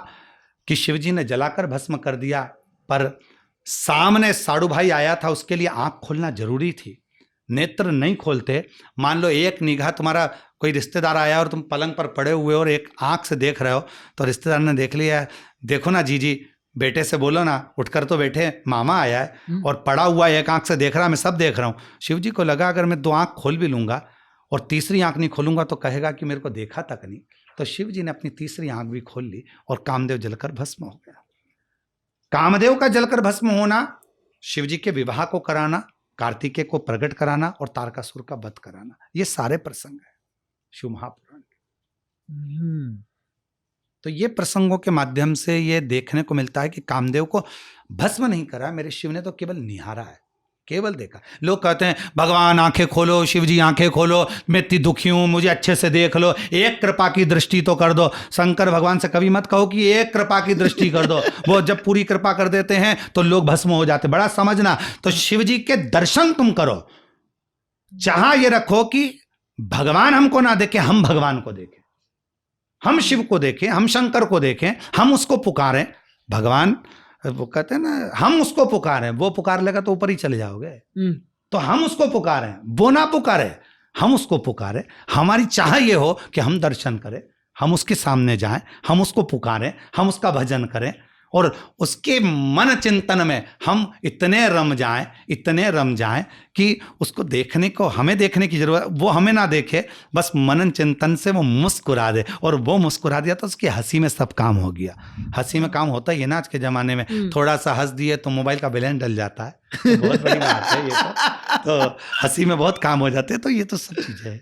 कि शिवजी ने जलाकर भस्म कर दिया, पर सामने साड़ू भाई आया था, उसके लिए आंख खोलना जरूरी थी। नेत्र नहीं खोलते, मान लो एक निगाह तुम्हारा कोई रिश्तेदार आया और तुम पलंग पर पड़े हुए और एक आंख से देख रहे हो, तो रिश्तेदार ने देख लिया, देखो ना जीजी, बेटे से बोलो ना उठकर तो बैठे, मामा आया है और पड़ा हुआ एक आंख से देख रहा, मैं सब देख रहा हूँ। शिव जी को लगा अगर मैं 2 आंख खोल भी लूंगा और तीसरी आंख नहीं खोलूंगा तो कहेगा कि मेरे को देखा तक नहीं। तो शिव जी ने अपनी तीसरी आंख भी खोल ली और कामदेव जलकर भस्म हो गया। कामदेव का जलकर भस्म होना, शिव जी के विवाह को कराना, कार्तिकेय को प्रकट कराना और तारकासुर का वध कराना, ये सारे प्रसंग है शिव महापुराण के। तो ये प्रसंगों के माध्यम से ये देखने को मिलता है कि कामदेव को भस्म नहीं करा मेरे शिव ने, तो केवल निहारा है, केवल देखा। लोग कहते हैं भगवान आंखें खोलो, शिव जी आंखें खोलो, मैं इतनी दुखी हूं, मुझे अच्छे से देख लो, एक कृपा की दृष्टि तो कर दो। शंकर भगवान से कभी मत कहो कि एक कृपा की दृष्टि कर दो, वो जब पूरी कृपा कर देते हैं तो लोग भस्म हो जाते, बड़ा समझना। तो शिव जी के दर्शन तुम करो, जहां ये रखो कि भगवान हमको ना देखे, हम भगवान को देखें, हम शिव को देखें, हम शंकर को देखें, हम उसको पुकारें। भगवान वो कहते हैं ना, हम उसको पुकारें, वो पुकार लेगा तो ऊपर ही चले जाओगे। तो हम उसको पुकारें, वो ना पुकारे, हम उसको पुकारें। हमारी चाह ये हो कि हम दर्शन करें, हम उसके सामने जाएं, हम उसको पुकारें, हम उसका भजन करें और उसके मन चिंतन में हम इतने रम जाएं कि उसको देखने को हमें देखने की जरूरत, वो हमें ना देखे, बस मनन चिंतन से वो मुस्कुरा दे, और वो मुस्कुरा दिया तो उसकी हंसी में सब काम हो गया। हंसी में काम होता ही है ना आज के जमाने में, थोड़ा सा हंस दिए तो मोबाइल का बैलेंस डल जाता है, तो बहुत बड़ी बात है ये तो हंसी में बहुत काम हो जाते हैं। तो ये तो सब चीज है।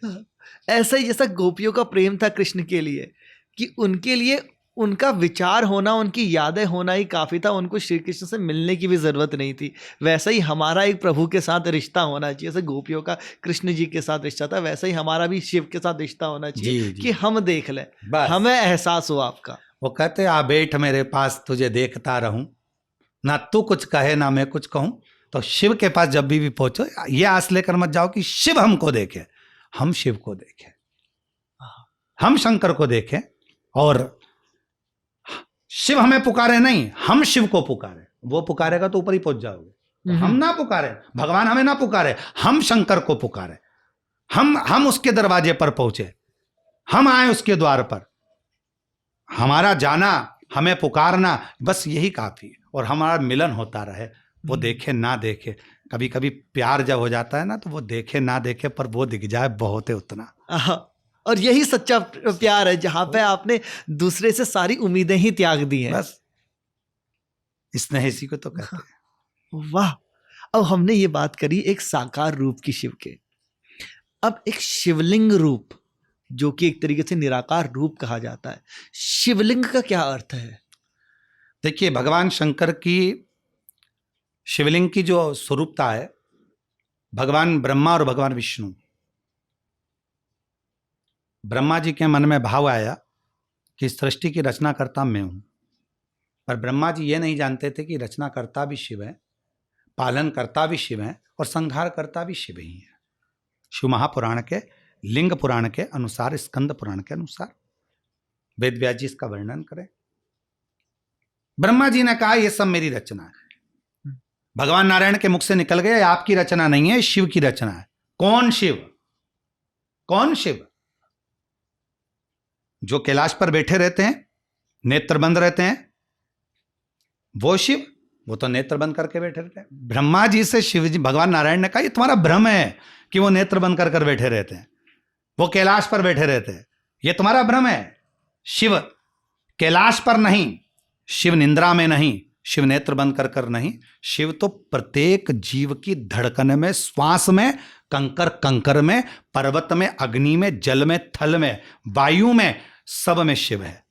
ऐसा ही जैसा गोपियों का प्रेम था कृष्ण के लिए, कि उनके लिए उनका विचार होना, उनकी यादें होना ही काफ़ी था, उनको श्री कृष्ण से मिलने की भी ज़रूरत नहीं थी। वैसा ही हमारा एक प्रभु के साथ रिश्ता होना चाहिए, जैसे गोपियों का कृष्ण जी के साथ रिश्ता था, वैसा ही हमारा भी शिव के साथ रिश्ता होना चाहिए कि हम देख लें, हमें एहसास हो आपका। वो कहते आ बैठ मेरे पास तुझे देखता रहूं, ना तू कुछ कहे ना मैं कुछ कहूं। तो शिव के पास जब भी पहुंचो, ये आस लेकर मत जाओ कि शिव हमको देखे, हम शिव को देखें, हम शंकर को देखें, और शिव हमें पुकारे नहीं, हम शिव को पुकारे। वो पुकारेगा तो ऊपर ही पहुंच जाओगे। तो हम ना पुकारे, भगवान हमें ना पुकारे, हम शंकर को पुकारे, हम उसके दरवाजे पर पहुंचे, हम आए उसके द्वार पर, हमारा जाना, हमें पुकारना, बस यही काफी। और हमारा मिलन होता रहे, वो देखे ना देखे। कभी कभी प्यार जब हो जाता है ना, तो वो देखे ना देखे पर वो दिख जाए, बहुत है उतना। और यही सच्चा प्यार है, जहां पे आपने दूसरे से सारी उम्मीदें ही त्याग दी हैं। बस इसने इसी को तो कहते हैं। वाह। अब हमने ये बात करी एक साकार रूप की शिव के, अब एक शिवलिंग रूप, जो कि एक तरीके से निराकार रूप कहा जाता है। शिवलिंग का क्या अर्थ है? देखिए, भगवान शंकर की शिवलिंग की जो स्वरूपता है, भगवान ब्रह्मा और भगवान विष्णु, ब्रह्मा जी के मन में भाव आया कि सृष्टि की रचनाकर्ता मैं हूं, पर ब्रह्मा जी ये नहीं जानते थे कि रचनाकर्ता भी शिव है, पालनकर्ता भी शिव है और संहारकर्ता भी शिव ही है। शिव महापुराण के लिंग पुराण के अनुसार, स्कंद पुराण के अनुसार, वेद व्यास जी इसका वर्णन करें। ब्रह्मा जी ने कहा यह सब मेरी रचना है। भगवान नारायण के मुख से निकल गया, आपकी रचना नहीं है, शिव की रचना है। कौन शिव? कौन शिव? जो कैलाश पर बैठे रहते हैं, नेत्र बंद रहते हैं, वो शिव? वो तो नेत्र बंद करके बैठे रहते हैं। ब्रह्मा जी से शिव जी, भगवान नारायण ने कहा ये तुम्हारा भ्रम है कि वो नेत्र बंद कर बैठे रहते हैं, वो कैलाश पर बैठे रहते हैं, ये तुम्हारा भ्रम है। शिव कैलाश पर नहीं, शिव निंद्रा में नहीं, शिव नेत्र बंद कर नहीं, शिव तो प्रत्येक जीव की धड़कन में, श्वास में, कंकर कंकर में, पर्वत में, अग्नि में, जल में, थल में, वायु में, सब में शिव है।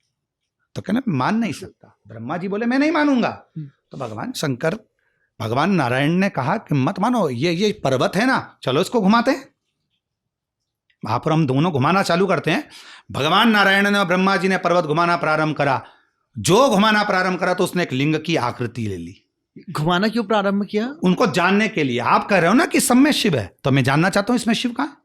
तो कहना मान नहीं सकता। ब्रह्मा जी बोले मैं नहीं मानूंगा। तो भगवान शंकर, भगवान नारायण ने कहा कि मत मानो, ये पर्वत है ना, चलो इसको घुमाते हैं। वहां पर हम दोनों घुमाना चालू करते हैं। भगवान नारायण ने और ब्रह्मा जी ने पर्वत घुमाना प्रारंभ करा। जो घुमाना प्रारंभ करा तो उसने एक लिंग की आकृति ले ली। घुमाना क्यों प्रारंभ किया? उनको जानने के लिए। आप कह रहे हो ना कि सब में शिव है, तो मैं जानना चाहता हूं इसमें शिव कहां है।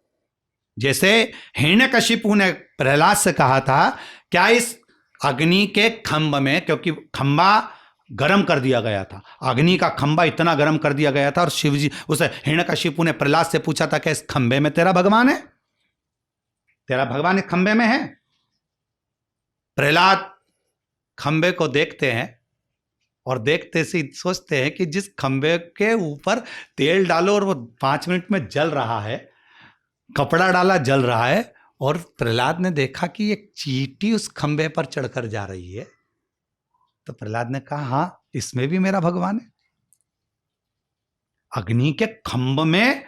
जैसे हिरण्यकशिपु ने प्रहलाद से कहा था क्या इस अग्नि के खंभ में, क्योंकि खंभा गर्म कर दिया गया था। अग्नि का खंबा इतना गर्म कर दिया गया था। और शिव जी, उस हिरण्यकशिपु ने प्रहलाद से पूछा था, क्या इस खंबे में तेरा भगवान है? तेरा भगवान इस खंबे में है? प्रहलाद खंबे को देखते हैं और देखते से सोचते हैं कि जिस खंबे के ऊपर तेल डालो और वो 5 मिनट में जल रहा है, कपड़ा डाला जल रहा है, और प्रहलाद ने देखा कि एक चींटी उस खंबे पर चढ़कर जा रही है। तो प्रहलाद ने कहा, हाँ, इसमें भी मेरा भगवान है। अग्नि के खंभ में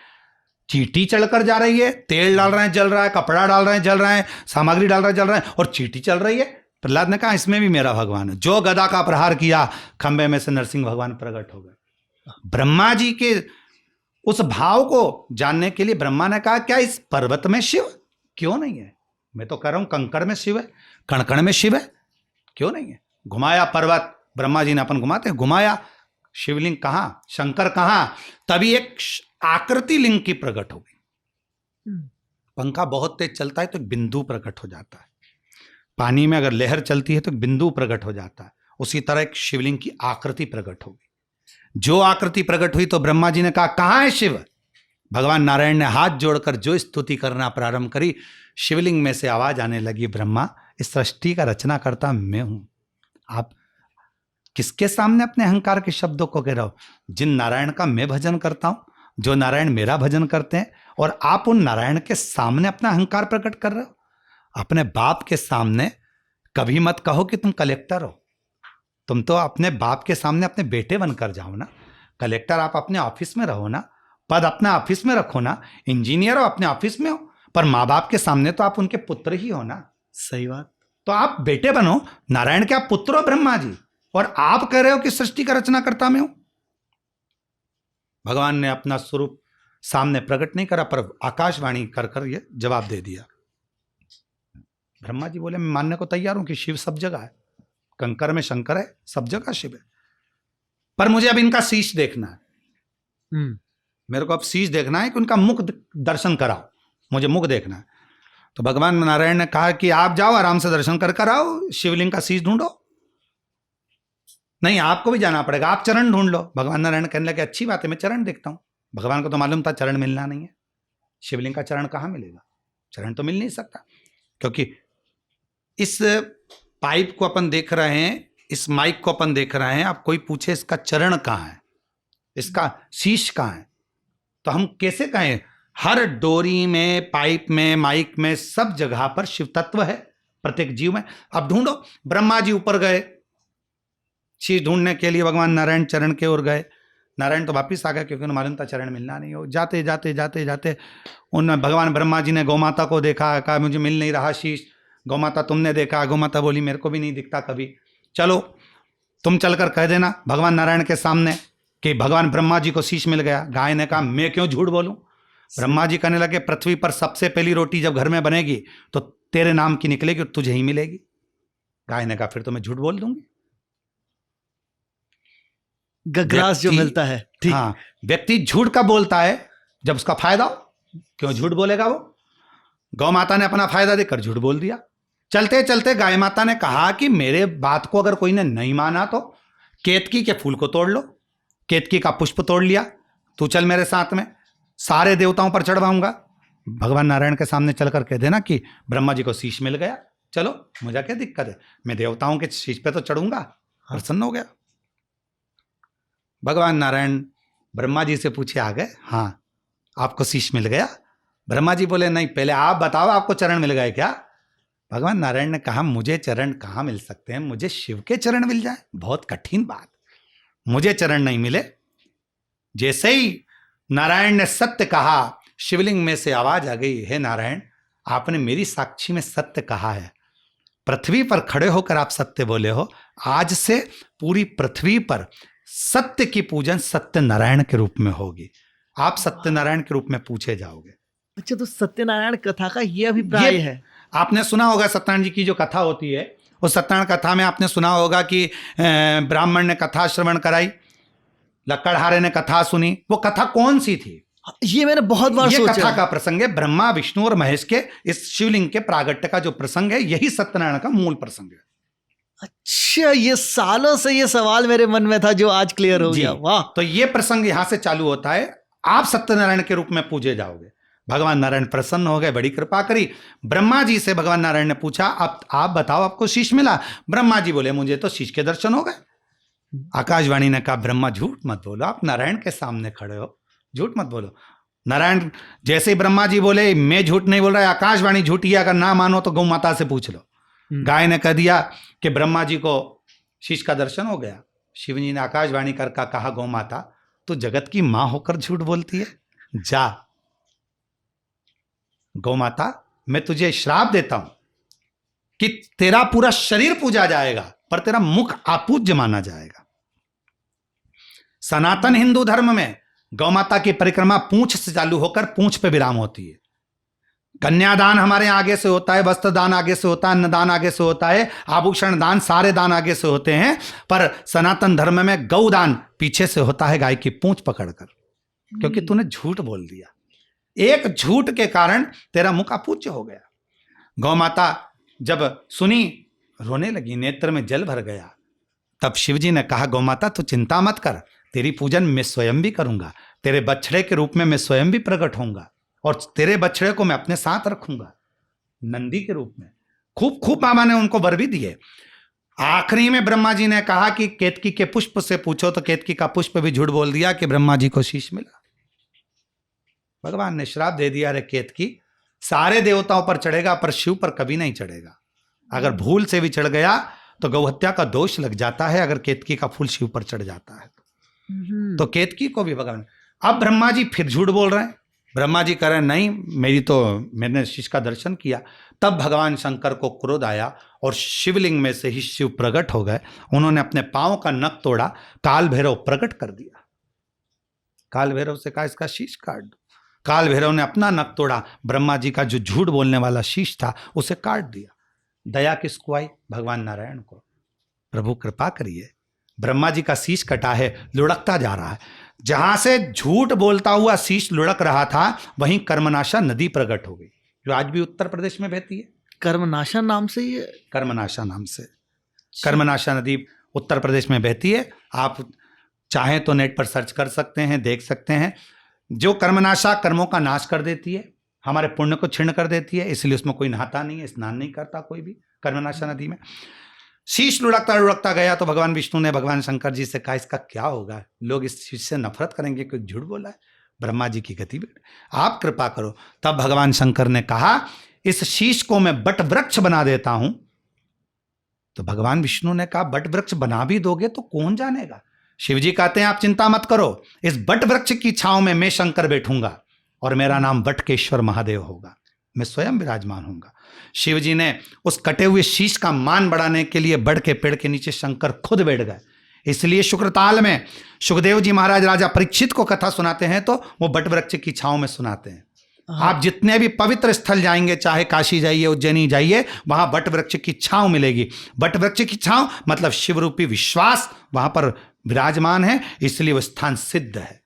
चींटी चढ़कर जा रही है, तेल डाल रहे हैं जल रहा है, कपड़ा डाल रहे हैं जल रहा है, सामग्री डाल रहे हैं जल रहा है, और चींटी चल रही है। प्रहलाद ने कहा, इसमें भी मेरा भगवान है। जो गदा का प्रहार किया, खंबे में से नरसिंह भगवान प्रकट हो गए। ब्रह्मा जी के उस भाव को जानने के लिए ब्रह्मा ने कहा, क्या इस पर्वत में शिव क्यों नहीं है? मैं तो कह रहा हूं कंकड़ में शिव है, कण कण में शिव है, क्यों नहीं है? घुमाया पर्वत, ब्रह्मा जी ने अपन घुमाते हैं, घुमाया, शिवलिंग कहां, शंकर कहां? तभी एक आकृति लिंग की प्रकट हो गई। पंखा बहुत तेज चलता है तो एक बिंदु प्रकट हो जाता है, पानी में अगर लहर चलती है तो एक बिंदु प्रकट हो जाता है। उसी तरह एक शिवलिंग की आकृति प्रकट हो गई। जो आकृति प्रकट हुई तो ब्रह्मा जी ने कहा, कहां है शिव? भगवान नारायण ने हाथ जोड़कर जो स्तुति करना प्रारंभ करी, शिवलिंग में से आवाज आने लगी, ब्रह्मा, इस सृष्टि का रचना करता मैं हूं। आप किसके सामने अपने अहंकार के शब्दों को कह रहे हो? जिन नारायण का मैं भजन करता हूं, जो नारायण मेरा भजन करते हैं, और आप उन नारायण के सामने अपना अहंकार प्रकट कर रहे हो। अपने बाप के सामने कभी मत कहो कि तुम कलेक्टर हो। तुम तो अपने बाप के सामने अपने बेटे बनकर जाओ ना। कलेक्टर आप अपने ऑफिस में रहो ना, पद अपने ऑफिस में रखो ना, इंजीनियर हो अपने ऑफिस में हो, पर माँ बाप के सामने तो आप उनके पुत्र ही हो ना। सही बात। तो आप बेटे बनो, नारायण के आप पुत्र हो ब्रह्मा जी, और आप कह रहे हो कि सृष्टि का रचना करता मैं हूं। भगवान ने अपना स्वरूप सामने प्रकट नहीं करा, पर आकाशवाणी कर कर ये जवाब दे दिया। ब्रह्मा जी बोले, मैं मानने को तैयार हूं कि शिव सब जगह है, कंकर में शंकर है, सब जगह शिव है, पर मुझे अब इनका शीश देखना है। मेरे को अब शीश देखना है कि उनका मुख दर्शन कराओ, मुझे मुख देखना है। तो भगवान नारायण ने कहा कि आप जाओ, आराम से दर्शन कर आओ, शिवलिंग का शीश ढूंढो। नहीं, आपको भी जाना पड़ेगा, आप चरण ढूंढ लो। भगवान नारायण कहने लगे, अच्छी बात है, मैं चरण देखता हूं। भगवान को तो मालूम था चरण मिलना नहीं है, शिवलिंग का चरण कहां मिलेगा? चरण तो मिल नहीं सकता, क्योंकि इस पाइप को अपन देख रहे हैं, इस माइक को अपन देख रहे हैं। अब कोई पूछे इसका चरण कहां है, इसका शीश कहां है, तो हम कैसे कहें? हर डोरी में, पाइप में, माइक में, सब जगह पर शिव तत्व है, प्रत्येक जीव में। अब ढूंढो। ब्रह्मा जी ऊपर गए शीश ढूंढने के लिए, भगवान नारायण चरण के ओर गए। नारायण तो वापिस आ गए, क्योंकि उन्हें मालूम था चरण मिलना नहीं हो। जाते जाते जाते जाते उन भगवान ब्रह्मा जी ने गौमाता को देखा, कहा मुझे मिल नहीं रहा शीश। गौमाता, तुमने देखा? गौमाता बोली, मेरे को भी नहीं दिखता कभी। चलो तुम चलकर कह देना भगवान नारायण के सामने कि भगवान ब्रह्मा जी को शीश मिल गया। गाय ने कहा, मैं क्यों झूठ बोलूं? ब्रह्मा जी कहने लगे, पृथ्वी पर सबसे पहली रोटी जब घर में बनेगी तो तेरे नाम की निकलेगी और तुझे ही मिलेगी। गाय ने कहा, फिर तो मैं झूठ बोल दूंगी। गग्रास जो मिलता है, ठीक। हाँ, व्यक्ति झूठ का बोलता है जब उसका फायदा हो, क्यों झूठ बोलेगा वो? गौ माता ने अपना फायदा देकर झूठ बोल दिया। चलते चलते गाय माता ने कहा कि मेरे बात को अगर कोई ने नहीं माना तो केतकी के फूल को तोड़ लो। केतकी का पुष्प तोड़ लिया, तू चल मेरे साथ में, सारे देवताओं पर चढ़वाऊंगा। भगवान नारायण के सामने चलकर कह देना कि ब्रह्मा जी को शीश मिल गया, चलो मुझे क्या दिक्कत है, मैं देवताओं के शीश पे तो चढ़ूंगा। प्रसन्न हो गया। भगवान नारायण ब्रह्मा जी से पूछे, आ गए? हाँ, आपको शीश मिल गया? ब्रह्मा जी बोले, नहीं, पहले आप बताओ आपको चरण मिल गए क्या? भगवान नारायण ने कहा, मुझे चरण कहाँ मिल सकते हैं, मुझे शिव के चरण मिल जाए, बहुत कठिन बात, मुझे चरण नहीं मिले। जैसे ही नारायण ने सत्य कहा, शिवलिंग में से आवाज आ गई, हे नारायण, आपने मेरी साक्षी में सत्य कहा है, पृथ्वी पर खड़े होकर आप सत्य बोले हो। आज से पूरी पृथ्वी पर सत्य की पूजन सत्यनारायण के रूप में होगी, आप सत्यनारायण के रूप में पूछे जाओगे। अच्छा, तो सत्यनारायण कथा का ये अभिप्राय है। आपने सुना होगा सत्यनारायण जी की जो कथा होती है, उस सत्यनारायण कथा में आपने सुना होगा कि ब्राह्मण ने कथा श्रवण कराई, लक्कड़हारे ने कथा सुनी। वो कथा कौन सी थी? ये मैंने बहुत बार सोचा। ये कथा का प्रसंग है ब्रह्मा, विष्णु और महेश के इस शिवलिंग के प्रागट्य का जो प्रसंग है, यही सत्यनारायण का मूल प्रसंग है। अच्छा, ये सालों से ये सवाल मेरे मन में था जो आज क्लियर हो जी। गया। वाह। तो ये प्रसंग यहां से चालू होता है, आप सत्यनारायण के रूप में पूजे जाओगे। भगवान नारायण प्रसन्न हो गए, बड़ी कृपा करी। ब्रह्मा जी से भगवान नारायण ने पूछा, अब आप बताओ आपको शीश मिला? ब्रह्मा जी बोले, मुझे तो शीश के दर्शन हो गए। आकाशवाणी ने कहा, ब्रह्मा झूठ मत बोलो, आप नारायण के सामने खड़े हो, झूठ मत बोलो। नारायण जैसे ही ब्रह्मा जी बोले, मैं झूठ नहीं बोल रहा, आकाशवाणी झूठी है, अगर ना मानो तो गौ माता से पूछ लो। गाय ने कह दिया कि ब्रह्मा जी को शीश का दर्शन हो गया। शिव जी ने आकाशवाणी कर कहा, गौ माता तो जगत की मां होकर झूठ बोलती है, जा गौ माता, मैं तुझे श्राप देता हूं कि तेरा पूरा शरीर पूजा जाएगा पर तेरा मुख अपूज्य माना जाएगा। सनातन हिंदू धर्म में गौ माता की परिक्रमा पूंछ से चालू होकर पूंछ पे विराम होती है। कन्यादान हमारे आगे से होता है, वस्त्र दान आगे से होता है, अन्नदान आगे से होता है, आभूषण दान, सारे दान आगे से होते हैं, पर सनातन धर्म में गौदान पीछे से होता है, गाय की पूंछ पकड़कर, क्योंकि तूने झूठ बोल दिया। एक झूठ के कारण तेरा मुख अपूज्य हो गया। गौ माता जब सुनी, रोने लगी, नेत्र में जल भर गया। तब शिवजी ने कहा, गौ माता तू चिंता मत कर, तेरी पूजन मैं स्वयं भी करूंगा, तेरे बछड़े के रूप में मैं स्वयं भी प्रकट होऊंगा और तेरे बछड़े को मैं अपने साथ रखूंगा नंदी के रूप में। खूब खूब मामा ने उनको वर भी दिए। आखिरी में ब्रह्मा जी ने कहा कि केतकी के पुष्प से पूछो, तो केतकी का पुष्प भी झूठ बोल दिया कि ब्रह्मा जी को शीश मिला। भगवान ने श्राप दे दिया, रे केतकी, सारे देवताओं पर चढ़ेगा पर शिव पर कभी नहीं चढ़ेगा। अगर भूल से भी चढ़ गया तो गौहत्या का दोष लग जाता है, अगर केतकी का फूल शिव पर चढ़ जाता है तो केतकी को भी भगवान। अब ब्रह्मा जी फिर झूठ बोल रहे हैं। ब्रह्मा जी कह रहे हैं, नहीं, मैंने शीश का दर्शन किया। तब भगवान शंकर को क्रोध आया और शिवलिंग में से ही शिव प्रकट हो गए। उन्होंने अपने पांव का नख तोड़ा, काल भैरव प्रकट कर दिया। काल भैरव से कहा, इसका शीश काट दो। काल भैरव ने अपना नख तोड़ा, ब्रह्मा जी का जो झूठ बोलने वाला शीश था उसे काट दिया। दया किसको आई? भगवान नारायण को। प्रभु कृपा करिए, ब्रह्मा जी का शीश कटा है, लुढ़कता जा रहा है। जहां से झूठ बोलता हुआ शीश लुढ़क रहा था, वहीं कर्मनाशा नदी प्रकट हो गई, जो आज भी उत्तर प्रदेश में बहती है। कर्मनाशा नाम से ही? कर्मनाशा नाम से कर्मनाशा नदी उत्तर प्रदेश में बहती है। आप चाहें तो नेट पर सर्च कर सकते हैं, देख सकते हैं। जो कर्मनाशा कर्मों का नाश कर देती है, हमारे पुण्य को क्षीण कर देती है, इसलिए उसमें कोई नहाता नहीं है, स्नान नहीं करता कोई भी कर्मनाशा नदी में। शीश लुढ़कता लुढ़कता गया तो भगवान विष्णु ने भगवान शंकर जी से कहा, इसका क्या होगा? लोग इस शीश से नफरत करेंगे, कोई झूठ बोला है। ब्रह्मा जी की गति बिगड़ी, आप कृपा करो। तब भगवान शंकर ने कहा, इस शीश को मैं बट वृक्ष बना देता हूं। तो भगवान विष्णु ने कहा, बट वृक्ष बना भी दोगे तो कौन जानेगा? शिवजी कहते हैं, आप चिंता मत करो, इस बट वृक्ष की छांव में मैं शंकर बैठूंगा और मेरा नाम बटकेश्वर महादेव होगा, मैं स्वयं विराजमान होऊंगा। शिव जी ने उस कटे हुए शीश का मान बढ़ाने के लिए बड़ के पेड़ के नीचे शंकर खुद बैठ गए। इसलिए शुक्रताल में सुखदेव जी महाराज राजा परीक्षित को कथा सुनाते हैं तो वो बट वृक्ष की छांव में सुनाते हैं। आप जितने भी पवित्र स्थल जाएंगे, चाहे काशी जाइए, उज्जैनी जाइए, वहां बट वृक्ष की छांव मिलेगी। बट वृक्ष की छांव मतलब शिव रूपी विश्वास वहां पर विराजमान है, इसलिए वो स्थान सिद्ध है।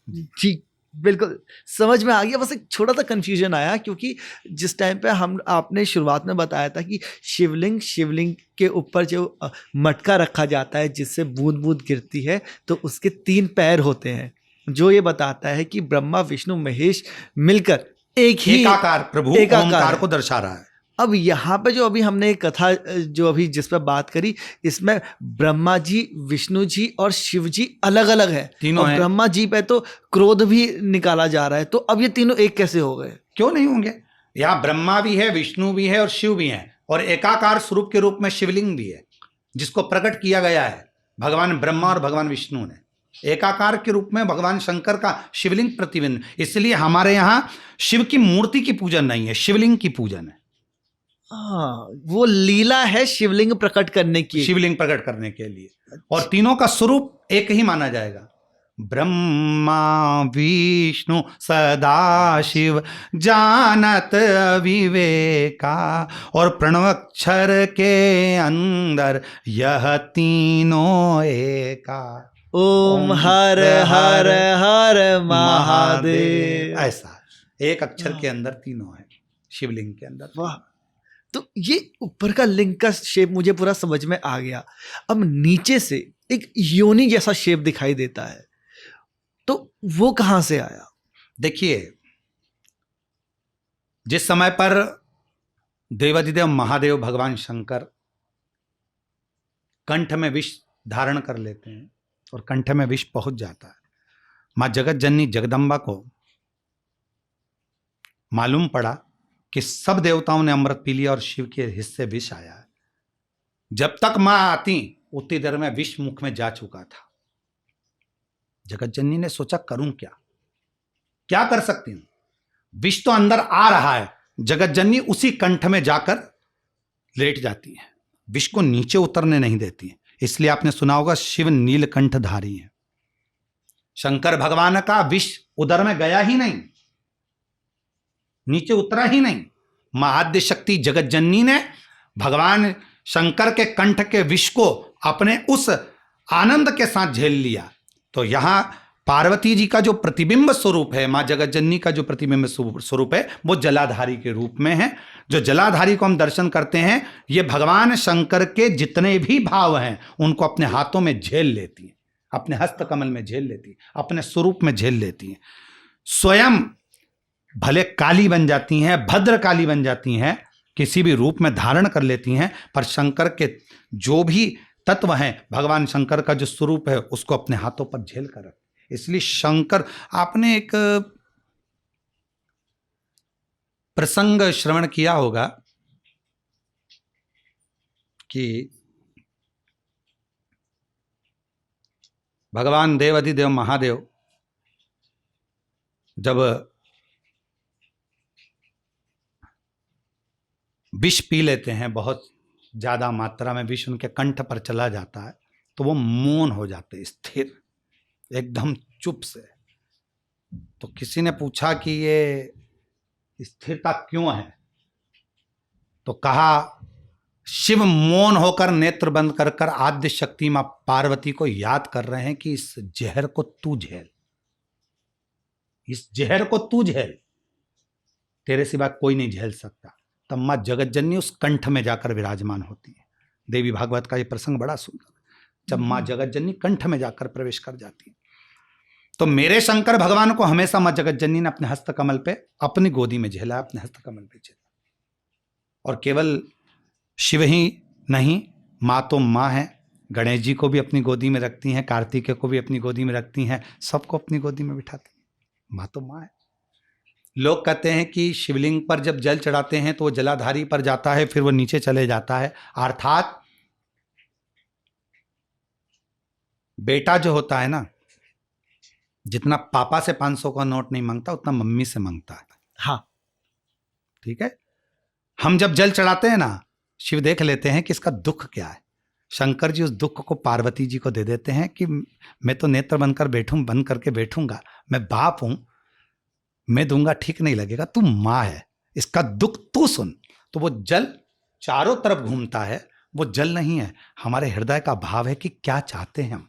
जी बिल्कुल समझ में आ गया। बस एक छोटा सा कंफ्यूजन आया, क्योंकि जिस टाइम पे आपने शुरुआत में बताया था कि शिवलिंग के ऊपर जो मटका रखा जाता है जिससे बूंद बूंद गिरती है, तो उसके 3 पैर होते हैं, जो ये बताता है कि ब्रह्मा विष्णु महेश मिलकर एकाकार प्रभु ओमकार को दर्शा रहा है। अब यहाँ पे जो अभी हमने एक कथा जो अभी जिस पर बात करी, इसमें ब्रह्मा जी, विष्णु जी और शिव जी अलग अलग है, तीनों हैं। ब्रह्मा जी पे तो क्रोध भी निकाला जा रहा है, तो अब ये तीनों एक कैसे हो गए? क्यों नहीं होंगे? यहाँ ब्रह्मा भी है, विष्णु भी है और शिव भी है, और एकाकार स्वरूप के रूप में शिवलिंग भी है जिसको प्रकट किया गया है भगवान ब्रह्मा और भगवान विष्णु ने। एकाकार के रूप में भगवान शंकर का शिवलिंग प्रतिबिंब। इसलिए हमारे यहाँ शिव की मूर्ति की पूजन नहीं है, शिवलिंग की पूजन है। वो लीला है शिवलिंग प्रकट करने की, शिवलिंग प्रकट करने के लिए, और तीनों का स्वरूप एक ही माना जाएगा। ब्रह्मा विष्णु सदा शिव जानत विवेका, और प्रणवाक्षर के अंदर यह तीनों एका। ओम हर हर हर महादेव। ऐसा एक अक्षर के अंदर तीनों है शिवलिंग के अंदर। वाह, तो ये ऊपर का लिंग का शेप मुझे पूरा समझ में आ गया। अब नीचे से एक योनि जैसा शेप दिखाई देता है, तो वो कहां से आया? देखिए, जिस समय पर देवाधिदेव महादेव भगवान शंकर कंठ में विष धारण कर लेते हैं और कंठ में विष पहुंच जाता है, मां जगत जननी जगदम्बा को मालूम पड़ा कि सब देवताओं ने अमृत पी लिया और शिव के हिस्से विष आया है। जब तक मां आती उतनी देर में विष मुख में जा चुका था। जगत जननी ने सोचा करूं क्या, क्या कर सकती हूं, विष तो अंदर आ रहा है। जगत जननी उसी कंठ में जाकर लेट जाती है, विष को नीचे उतरने नहीं देती है। इसलिए आपने सुना होगा शिव नीलकंठधारी है। शंकर भगवान का विष उदर में गया ही नहीं, नीचे उतरा ही नहीं। महाद्य शक्ति जगत जननी ने भगवान शंकर के कंठ के विष को अपने उस आनंद के साथ झेल लिया। तो यहां पार्वती जी का जो प्रतिबिंब स्वरूप है, मां जगत जननी का जो प्रतिबिंब स्वरूप है, वो जलाधारी के रूप में है। जो जलाधारी को हम दर्शन करते हैं, ये भगवान शंकर के जितने भी भाव हैं उनको अपने हाथों में झेल लेती है, अपने हस्त कमल में झेल लेती है, अपने स्वरूप में झेल लेती है। स्वयं भले काली बन जाती हैं, भद्र काली बन जाती हैं, किसी भी रूप में धारण कर लेती हैं, पर शंकर के जो भी तत्व हैं, भगवान शंकर का जो स्वरूप है, उसको अपने हाथों पर झेल कर रख। इसलिए शंकर, आपने एक प्रसंग श्रवण किया होगा कि भगवान देवाधिदेव महादेव जब विष पी लेते हैं, बहुत ज्यादा मात्रा में विष उनके कंठ पर चला जाता है, तो वो मौन हो जाते हैं, स्थिर, एकदम चुप से। तो किसी ने पूछा कि ये स्थिरता क्यों है, तो कहा शिव मौन होकर नेत्र बंद कर कर आद्य शक्ति मां पार्वती को याद कर रहे हैं कि इस जहर को तू झेल, इस जहर को तू झेल, तेरे सिवा कोई नहीं झेल सकता। तब मां जगत जननी उस कंठ में जाकर विराजमान होती है। देवी भागवत का ये प्रसंग बड़ा सुंदर है, जब मां जगत जननी कंठ में जाकर प्रवेश कर जाती है। तो मेरे शंकर भगवान को हमेशा मां जगत जननी ने अपने हस्त कमल पे, अपनी गोदी में झेला, अपने हस्त कमल पे झेला। और केवल शिव ही नहीं, मां तो मां है, गणेश जी को भी अपनी गोदी में रखती हैं, कार्तिकेय को भी अपनी गोदी में रखती हैं, सबको अपनी गोदी में बिठाती हैं। मां तो मां है। लोग कहते हैं कि शिवलिंग पर जब जल चढ़ाते हैं तो वो जलाधारी पर जाता है, फिर वो नीचे चले जाता है। अर्थात बेटा जो होता है ना, जितना पापा से 500 का नोट नहीं मांगता, उतना मम्मी से मांगता है। हाँ, ठीक है। हम जब जल चढ़ाते हैं ना, शिव देख लेते हैं कि इसका दुख क्या है। शंकर जी उस दुख को पार्वती जी को दे देते हैं कि मैं तो नेत्र बंद करके बैठूंगा, मैं बाप हूं, मैं दूंगा, ठीक नहीं लगेगा, तू मां है, इसका दुख तू सुन। तो वो जल चारों तरफ घूमता है, वो जल नहीं है, हमारे हृदय का भाव है कि क्या चाहते हैं हम,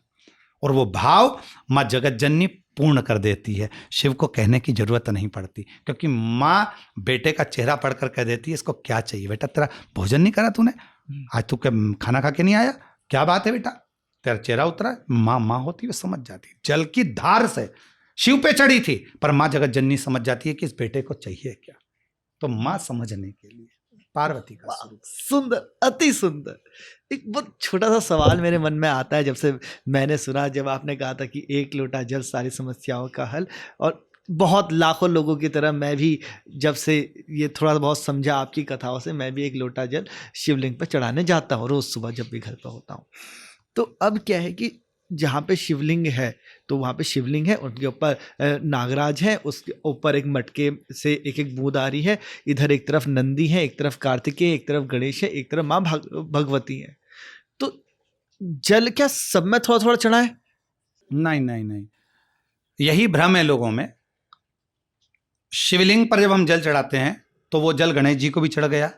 और वो भाव मां जगत जननी पूर्ण कर देती है। शिव को कहने की जरूरत नहीं पड़ती, क्योंकि मां बेटे का चेहरा पढ़कर कह देती है इसको क्या चाहिए। बेटा तेरा भोजन नहीं करा तूने, आज तू क्या खाना खा के नहीं आया, क्या बात है बेटा, तेरा चेहरा उतरा। मां होती है, समझ जाती। जल की धार से शिव पे चढ़ी थी, पर मां जगत जननी समझ जाती है कि इस बेटे को चाहिए क्या। तो मां समझने के लिए पार्वती का स्वरूप। सुंदर, अति सुंदर। एक बहुत छोटा सा सवाल मेरे मन में आता है जब से मैंने सुना, जब आपने कहा था कि एक लोटा जल सारी समस्याओं का हल, और बहुत लाखों लोगों की तरह मैं भी जब से ये थोड़ा बहुत समझा आपकी कथाओं से, मैं भी एक लोटा जल शिवलिंग पर चढ़ाने जाता हूँ रोज सुबह जब भी घर पर होता हूँ। तो अब क्या है कि जहाँ पे शिवलिंग है तो वहाँ पे शिवलिंग है, उनके ऊपर नागराज है, उसके ऊपर एक मटके से एक एक बूंद आ रही है। इधर एक तरफ नंदी है, एक तरफ कार्तिकेय, एक तरफ गणेश है, एक तरफ माँ भगवती है। तो जल क्या सब में थोड़ा थोड़ा चढ़ा है? नहीं नहीं नहीं, यही भ्रम है लोगों में। शिवलिंग पर जब हम जल चढ़ाते हैं तो वो जल गणेश जी को भी चढ़ गया,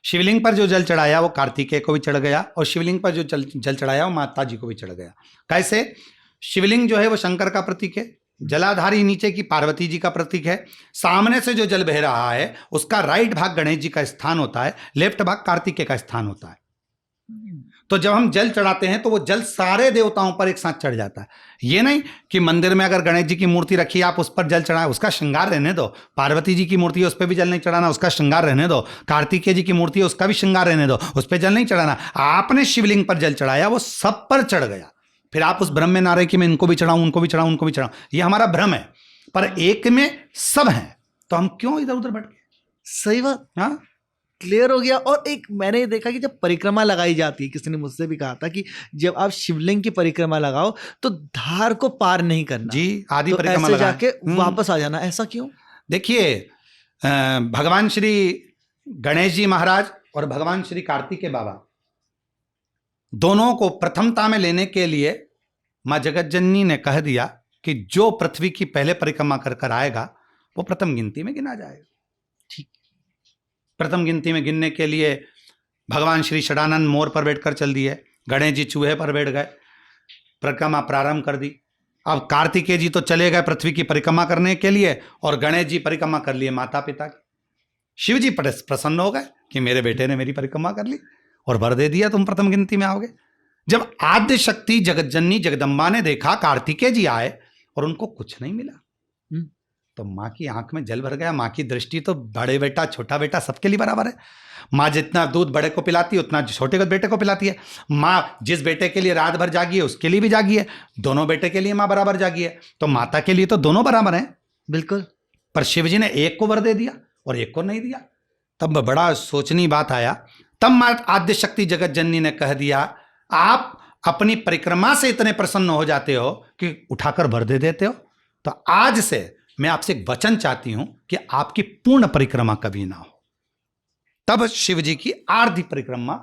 शिवलिंग पर जो जल चढ़ाया वो कार्तिकेय को भी चढ़ गया, और शिवलिंग पर जो जल चढ़ाया वो माता जी को भी चढ़ गया। कैसे? शिवलिंग जो है वो शंकर का प्रतीक है, जलाधारी नीचे की पार्वती जी का प्रतीक है। सामने से जो जल बह रहा है उसका राइट भाग गणेश जी का स्थान होता है, लेफ्ट भाग कार्तिकेय का स्थान होता है। तो जब हम जल चढ़ाते हैं तो वो जल सारे देवताओं पर एक साथ चढ़ जाता है। ये नहीं कि मंदिर में अगर गणेश जी की मूर्ति रखी आप उस पर जल चढ़ाएं, उसका श्रृंगार रहने दो। पार्वती जी की मूर्ति है उस पर भी जल नहीं चढ़ाना, उसका श्रृंगार रहने दो। कार्तिकेय जी की मूर्ति है उसका भी श्रृंगार रहने दो, उस पर जल नहीं चढ़ाना। आपने शिवलिंग पर जल चढ़ाया, वो सब पर चढ़ गया। फिर आप उस भ्रम में ना रहे कि मैं इनको भी चढ़ाऊं, उनको भी चढ़ाऊं, उनको भी चढ़ाऊं। ये हमारा भ्रम है, पर एक में सब है, तो हम क्यों इधर उधर भटके। सही बात, हाँ, क्लियर हो गया। और एक मैंने देखा कि जब परिक्रमा लगाई जाती है, किसी ने मुझसे भी कहा था कि जब आप शिवलिंग की परिक्रमा लगाओ तो धार को पार नहीं करना जी, आदि तो परिक्रमा ऐसे लगाएं। जाके वापस आ जाना, ऐसा क्यों? देखिए, भगवान श्री गणेश जी महाराज और भगवान श्री कार्तिकेय बाबा दोनों को प्रथमता में लेने के लिए मां जगतजननी ने कह दिया कि जो पृथ्वी की पहले परिक्रमा कर कर आएगा वो प्रथम गिनती में गिना जाएगा। ठीक। प्रथम गिनती में गिनने के लिए भगवान श्री षडानंद मोर पर बैठकर चल दिए, गणेश जी चूहे पर बैठ गए, परिक्रमा प्रारंभ कर दी। अब कार्तिकेय जी तो चले गए पृथ्वी की परिक्रमा करने के लिए और गणेश जी परिक्रमा कर लिए माता पिता की। शिव जी प्रसन्न हो गए कि मेरे बेटे ने मेरी परिक्रमा कर ली और वर दे दिया, तुम प्रथम गिनती में आओगे। जब आद्य शक्ति जगतजननी जगदम्बा ने देखा कार्तिकेय जी आए और उनको कुछ नहीं मिला, तो माँ की आंख में जल भर गया। माँ की दृष्टि तो बड़े बेटा छोटा बेटा सबके लिए बराबर है। माँ जितना दूध बड़े को पिलाती है उतना छोटे को बेटे को पिलाती है। माँ जिस बेटे के लिए रात भर जागी है उसके लिए भी जागी है, दोनों बेटे के लिए माँ बराबर जागी है, तो माता के लिए तो दोनों बराबर हैं। बिल्कुल। पर शिव जी ने एक को वर दे दिया और एक को नहीं दिया। तब बड़ा सोचनी बात आया। तब माँ आद्य शक्ति जगत जननी ने कह दिया, आप अपनी परिक्रमा से इतने प्रसन्न हो जाते हो कि उठाकर भर दे देते हो, तो आज से मैं आपसे एक वचन चाहती हूं कि आपकी पूर्ण परिक्रमा कभी ना हो। तब शिव जी की आधी परिक्रमा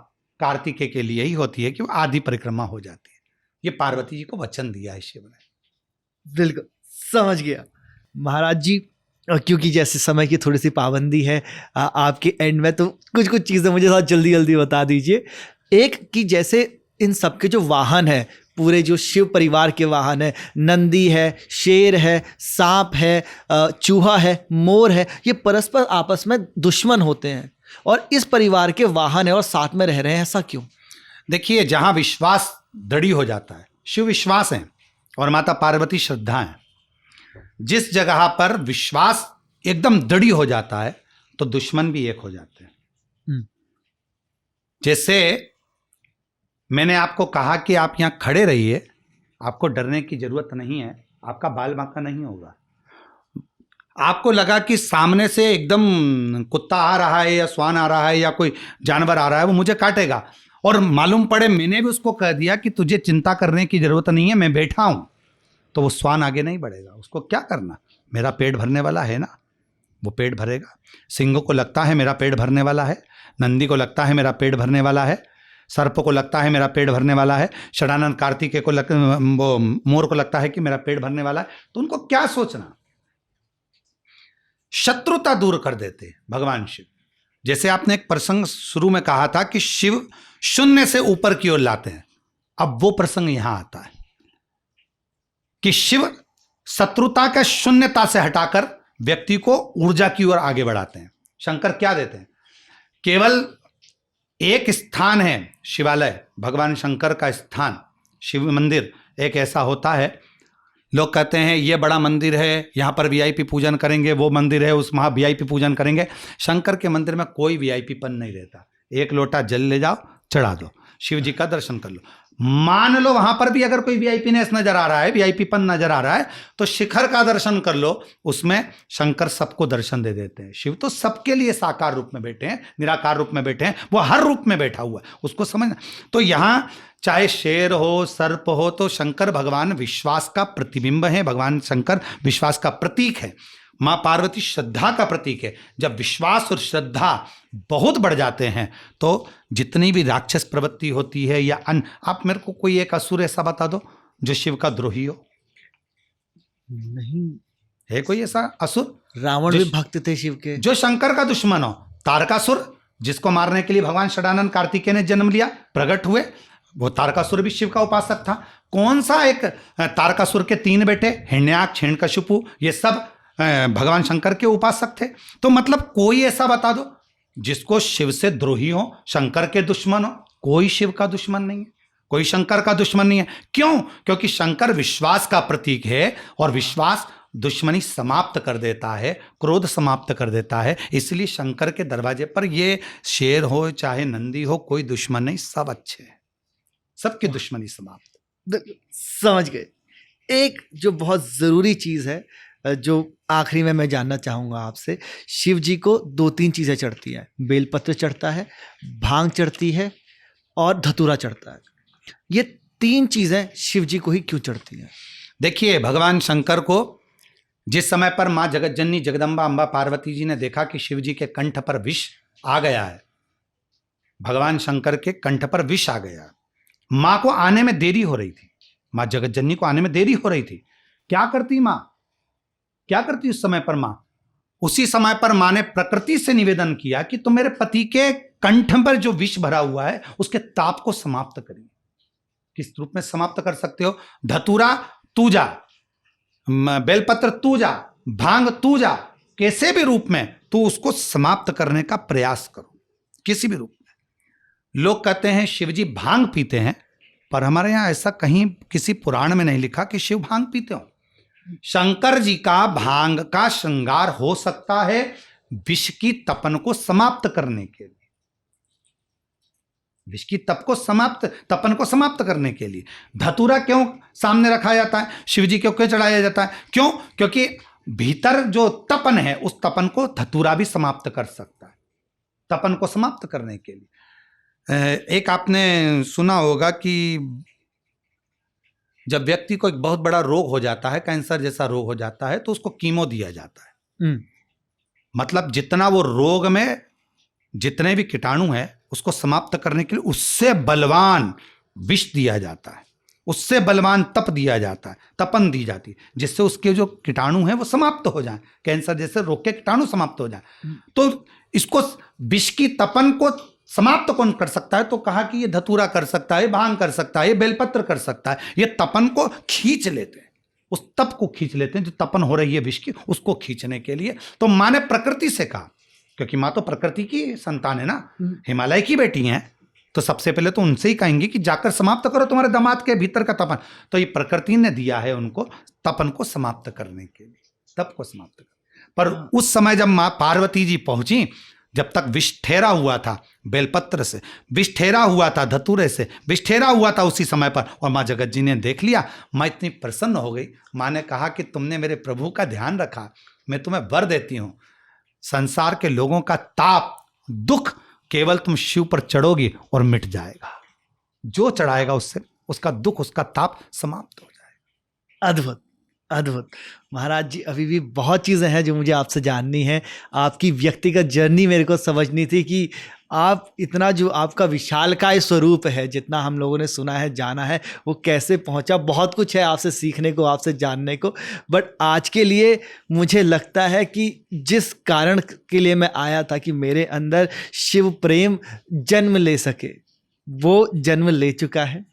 कार्तिकेय के लिए ही होती है कि वो आधी परिक्रमा हो जाती है। ये पार्वती जी को वचन दिया है शिव ने। बिल्कुल समझ गया महाराज जी। क्योंकि जैसे समय की थोड़ी सी पाबंदी है आपके एंड में, तो कुछ कुछ चीज़ें मुझे थोड़ा जल्दी जल्दी बता दीजिए। एक कि जैसे इन सबके जो वाहन है, पूरे जो शिव परिवार के वाहन है, नंदी है, शेर है, सांप है, चूहा है, मोर है, ये परस्पर आपस में दुश्मन होते हैं और इस परिवार के वाहन है और साथ में रह रहे हैं, ऐसा क्यों? देखिए, जहां विश्वास दृढ़ हो जाता है, शिव विश्वास है और माता पार्वती श्रद्धा है। जिस जगह पर विश्वास एकदम दृढ़ हो जाता है तो दुश्मन भी एक हो जाते हैं। जैसे मैंने आपको कहा कि आप यहां खड़े रहिए, आपको डरने की जरूरत नहीं है, आपका बाल बांका नहीं होगा। आपको लगा कि सामने से एकदम कुत्ता आ रहा है या स्वान आ रहा है या कोई जानवर आ रहा है, वो मुझे काटेगा, और मालूम पड़े मैंने भी उसको कह दिया कि तुझे चिंता करने की जरूरत नहीं है, मैं बैठा हूं, तो वो स्वान आगे नहीं बढ़ेगा। उसको क्या करना, मेरा पेट भरने वाला है ना, वो पेट भरेगा। सिंह को लगता है मेरा पेट भरने वाला है, नंदी को लगता है मेरा पेट भरने वाला है, सर्प को लगता है मेरा पेट भरने वाला है, षडानंद कार्तिकेय को वो मोर को लगता है कि मेरा पेट भरने वाला है। तो उनको क्या सोचना, शत्रुता दूर कर देते भगवान शिव। जैसे आपने एक प्रसंग शुरू में कहा था कि शिव शून्य से ऊपर की ओर लाते हैं, अब वो प्रसंग यहां आता है कि शिव शत्रुता के शून्यता से हटाकर व्यक्ति को ऊर्जा की ओर आगे बढ़ाते हैं। शंकर क्या देते हैं, केवल एक स्थान है शिवालय, भगवान शंकर का स्थान, शिव मंदिर एक ऐसा होता है। लोग कहते हैं ये बड़ा मंदिर है, यहाँ पर वीआईपी पूजन करेंगे, वो मंदिर है उस वहाँ वीआईपी पूजन करेंगे। शंकर के मंदिर में कोई वीआईपी पन नहीं रहता। एक लोटा जल ले जाओ, चढ़ा दो, शिव जी का दर्शन कर लो। मान लो वहां पर भी अगर कोई वीआईपीनेस नजर आ रहा है, वीआईपी पन नजर आ रहा है, तो शिखर का दर्शन कर लो, उसमें शंकर सबको दर्शन दे देते हैं। शिव तो सबके लिए साकार रूप में बैठे हैं, निराकार रूप में बैठे हैं, वो हर रूप में बैठा हुआ है, उसको समझना। तो यहां चाहे शेर हो, सर्प हो, तो शंकर भगवान विश्वास का प्रतिबिंब है, भगवान शंकर विश्वास का प्रतीक है। माँ पार्वती श्रद्धा का प्रतीक है। जब विश्वास और श्रद्धा बहुत बढ़ जाते हैं तो जितनी भी राक्षस प्रवृत्ति होती है या अन्य, आप मेरे को कोई एक असुर ऐसा बता दो जो शिव का द्रोही हो। नहीं है कोई ऐसा असुर? रावण भी भक्त थे शिव के, जो शंकर का दुश्मन हो। तारकासुर, जिसको मारने के लिए भगवान षडानंद कार्तिकेय ने जन्म लिया, प्रकट हुए, वो तारकासुर भी शिव का उपासक था। कौन सा एक तारकासुर के 3 बेटे हिरण्याक्ष, हिरण्यकशिपु, ये सब भगवान शंकर के उपासक थे। तो मतलब कोई ऐसा बता दो जिसको शिव से द्रोही हो, शंकर के दुश्मन हो। कोई शिव का दुश्मन नहीं है, कोई शंकर का दुश्मन नहीं है। क्यों? क्योंकि शंकर विश्वास का प्रतीक है और विश्वास दुश्मनी समाप्त कर देता है, क्रोध समाप्त कर देता है। इसलिए शंकर के दरवाजे पर ये शेर हो चाहे नंदी हो, कोई दुश्मन नहीं, सब अच्छे हैं, सबकी दुश्मनी समाप्त। समझ गए। एक जो बहुत ज़रूरी चीज़ है, जो आखिरी में मैं जानना चाहूँगा आपसे, शिव जी को 2-3 चीज़ें चढ़ती हैं। बेलपत्र चढ़ता है, भांग चढ़ती है और धतूरा चढ़ता है। ये 3 चीज़ें शिव जी को ही क्यों चढ़ती हैं? देखिए, भगवान शंकर को जिस समय पर माँ जगतजननी जगदम्बा अम्बा पार्वती जी ने देखा कि शिव जी के कंठ पर विष आ गया है, भगवान शंकर के कंठ पर विष आ गया, माँ को आने में देरी हो रही थी, माँ जगतजननी को आने में देरी हो रही थी। क्या करती माँ? क्या करती उस समय पर माँ? उसी समय पर माँ ने प्रकृति से निवेदन किया कि तुम मेरे पति के कंठ पर जो विष भरा हुआ है उसके ताप को समाप्त करिए। किस रूप में समाप्त कर सकते हो? धतूरा तू जा, बेलपत्र तू जा, भांग तू जा, कैसे भी रूप में तू उसको समाप्त करने का प्रयास करो, किसी भी रूप में। लोग कहते हैं शिवजी भांग पीते हैं, पर हमारे यहां ऐसा कहीं किसी पुराण में नहीं लिखा कि शिव भांग पीते हो। शंकर जी का भांग का श्रृंगार हो सकता है विष की तपन को समाप्त करने के लिए, विष की तपन को समाप्त करने के लिए। धतूरा क्यों सामने रखा जाता है, शिव जी क्यों चढ़ाया जाता है? क्यों? क्योंकि भीतर जो तपन है उस तपन को धतूरा भी समाप्त कर सकता है, तपन को समाप्त करने के लिए। एक आपने सुना होगा कि जब व्यक्ति को एक बहुत बड़ा रोग हो जाता है, कैंसर जैसा रोग हो जाता है, तो उसको कीमो दिया जाता है। मतलब जितना वो रोग में जितने भी कीटाणु हैं उसको समाप्त करने के लिए उससे बलवान विष दिया जाता है, उससे बलवान तप दिया जाता है, तपन दी जाती है, जिससे उसके जो कीटाणु हैं वो समाप्त हो जाएं, कैंसर जैसे रोग के कीटाणु समाप्त हो जाएं। तो इसको विष की तपन को समाप्त कौन कर सकता है? तो कहा कि ये धतूरा कर सकता है, भांग कर सकता है, ये बेलपत्र कर सकता है। ये तपन को खींच लेते हैं, उस तप को खींच लेते हैं जो तपन हो रही है विष की, उसको खींचने के लिए। तो माँ ने प्रकृति से कहा, क्योंकि माँ तो प्रकृति की संतान है ना, हिमालय की बेटी हैं, तो सबसे पहले तो उनसे ही कहेंगे कि जाकर समाप्त करो तुम्हारे दामाद के भीतर का तपन। तो ये प्रकृति ने दिया है उनको तपन को समाप्त करने के लिए, तप को समाप्त करने। पर उस समय जब माँ पार्वती जी पहुंची, जब तक विष ठहरा हुआ था बेलपत्र से, विष ठहरा हुआ था धतूरे से, विष ठहरा हुआ था उसी समय पर, और माँ जगत जी ने देख लिया। माँ इतनी प्रसन्न हो गई, माँ ने कहा कि तुमने मेरे प्रभु का ध्यान रखा, मैं तुम्हें वर देती हूँ, संसार के लोगों का ताप दुख केवल तुम शिव पर चढ़ोगी और मिट जाएगा। जो चढ़ाएगा उससे उसका दुख, उसका ताप समाप्त हो जाएगा। अद्भुत, अद्भुत। महाराज जी, अभी भी बहुत चीज़ें हैं जो मुझे आपसे जाननी है। आपकी व्यक्तिगत जर्नी मेरे को समझनी थी कि आप इतना जो आपका विशालकाय स्वरूप है, जितना हम लोगों ने सुना है, जाना है, वो कैसे पहुंचा। बहुत कुछ है आपसे सीखने को, आपसे जानने को। बट आज के लिए मुझे लगता है कि जिस कारण के लिए मैं आया था कि मेरे अंदर शिव प्रेम जन्म ले सके, वो जन्म ले चुका है।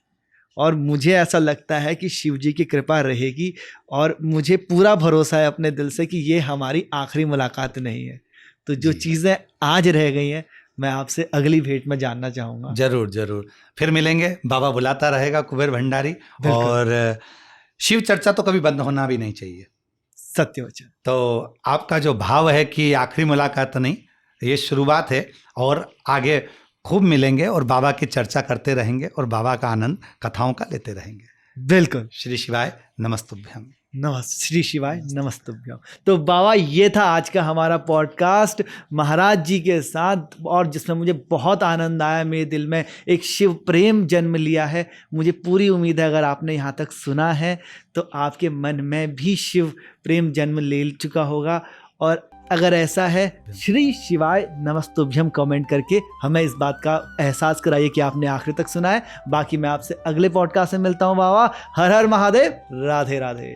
और मुझे ऐसा लगता है कि शिव जी की कृपा रहेगी, और मुझे पूरा भरोसा है अपने दिल से कि ये हमारी आखिरी मुलाकात नहीं है। तो जो चीज़ें आज रह गई हैं, मैं आपसे अगली भेंट में जानना चाहूँगा। जरूर जरूर, फिर मिलेंगे। बाबा बुलाता रहेगा, कुबेर भंडारी। और शिव चर्चा तो कभी बंद होना भी नहीं चाहिए, सत्य वचन। तो आपका जो भाव है कि आखिरी मुलाकात नहीं, ये शुरुआत है, और आगे खूब मिलेंगे और बाबा की चर्चा करते रहेंगे और बाबा का आनंद कथाओं का लेते रहेंगे। बिल्कुल। श्री शिवाय नमस्तुभ्यम। श्री शिवाय नमस्तुभ्यम। तो बाबा, ये था आज का हमारा पॉडकास्ट महाराज जी के साथ, और जिसमें मुझे बहुत आनंद आया। मेरे दिल में एक शिव प्रेम जन्म लिया है। मुझे पूरी उम्मीद है अगर आपने यहाँ तक सुना है तो आपके मन में भी शिव प्रेम जन्म ले चुका होगा। और अगर ऐसा है, श्री शिवाय नमस्तुभ्यम कमेंट करके हमें इस बात का एहसास कराइए कि आपने आखिर तक सुना है। बाकी मैं आपसे अगले पॉडकास्ट में मिलता हूँ। बाबा, हर हर महादेव, राधे राधे।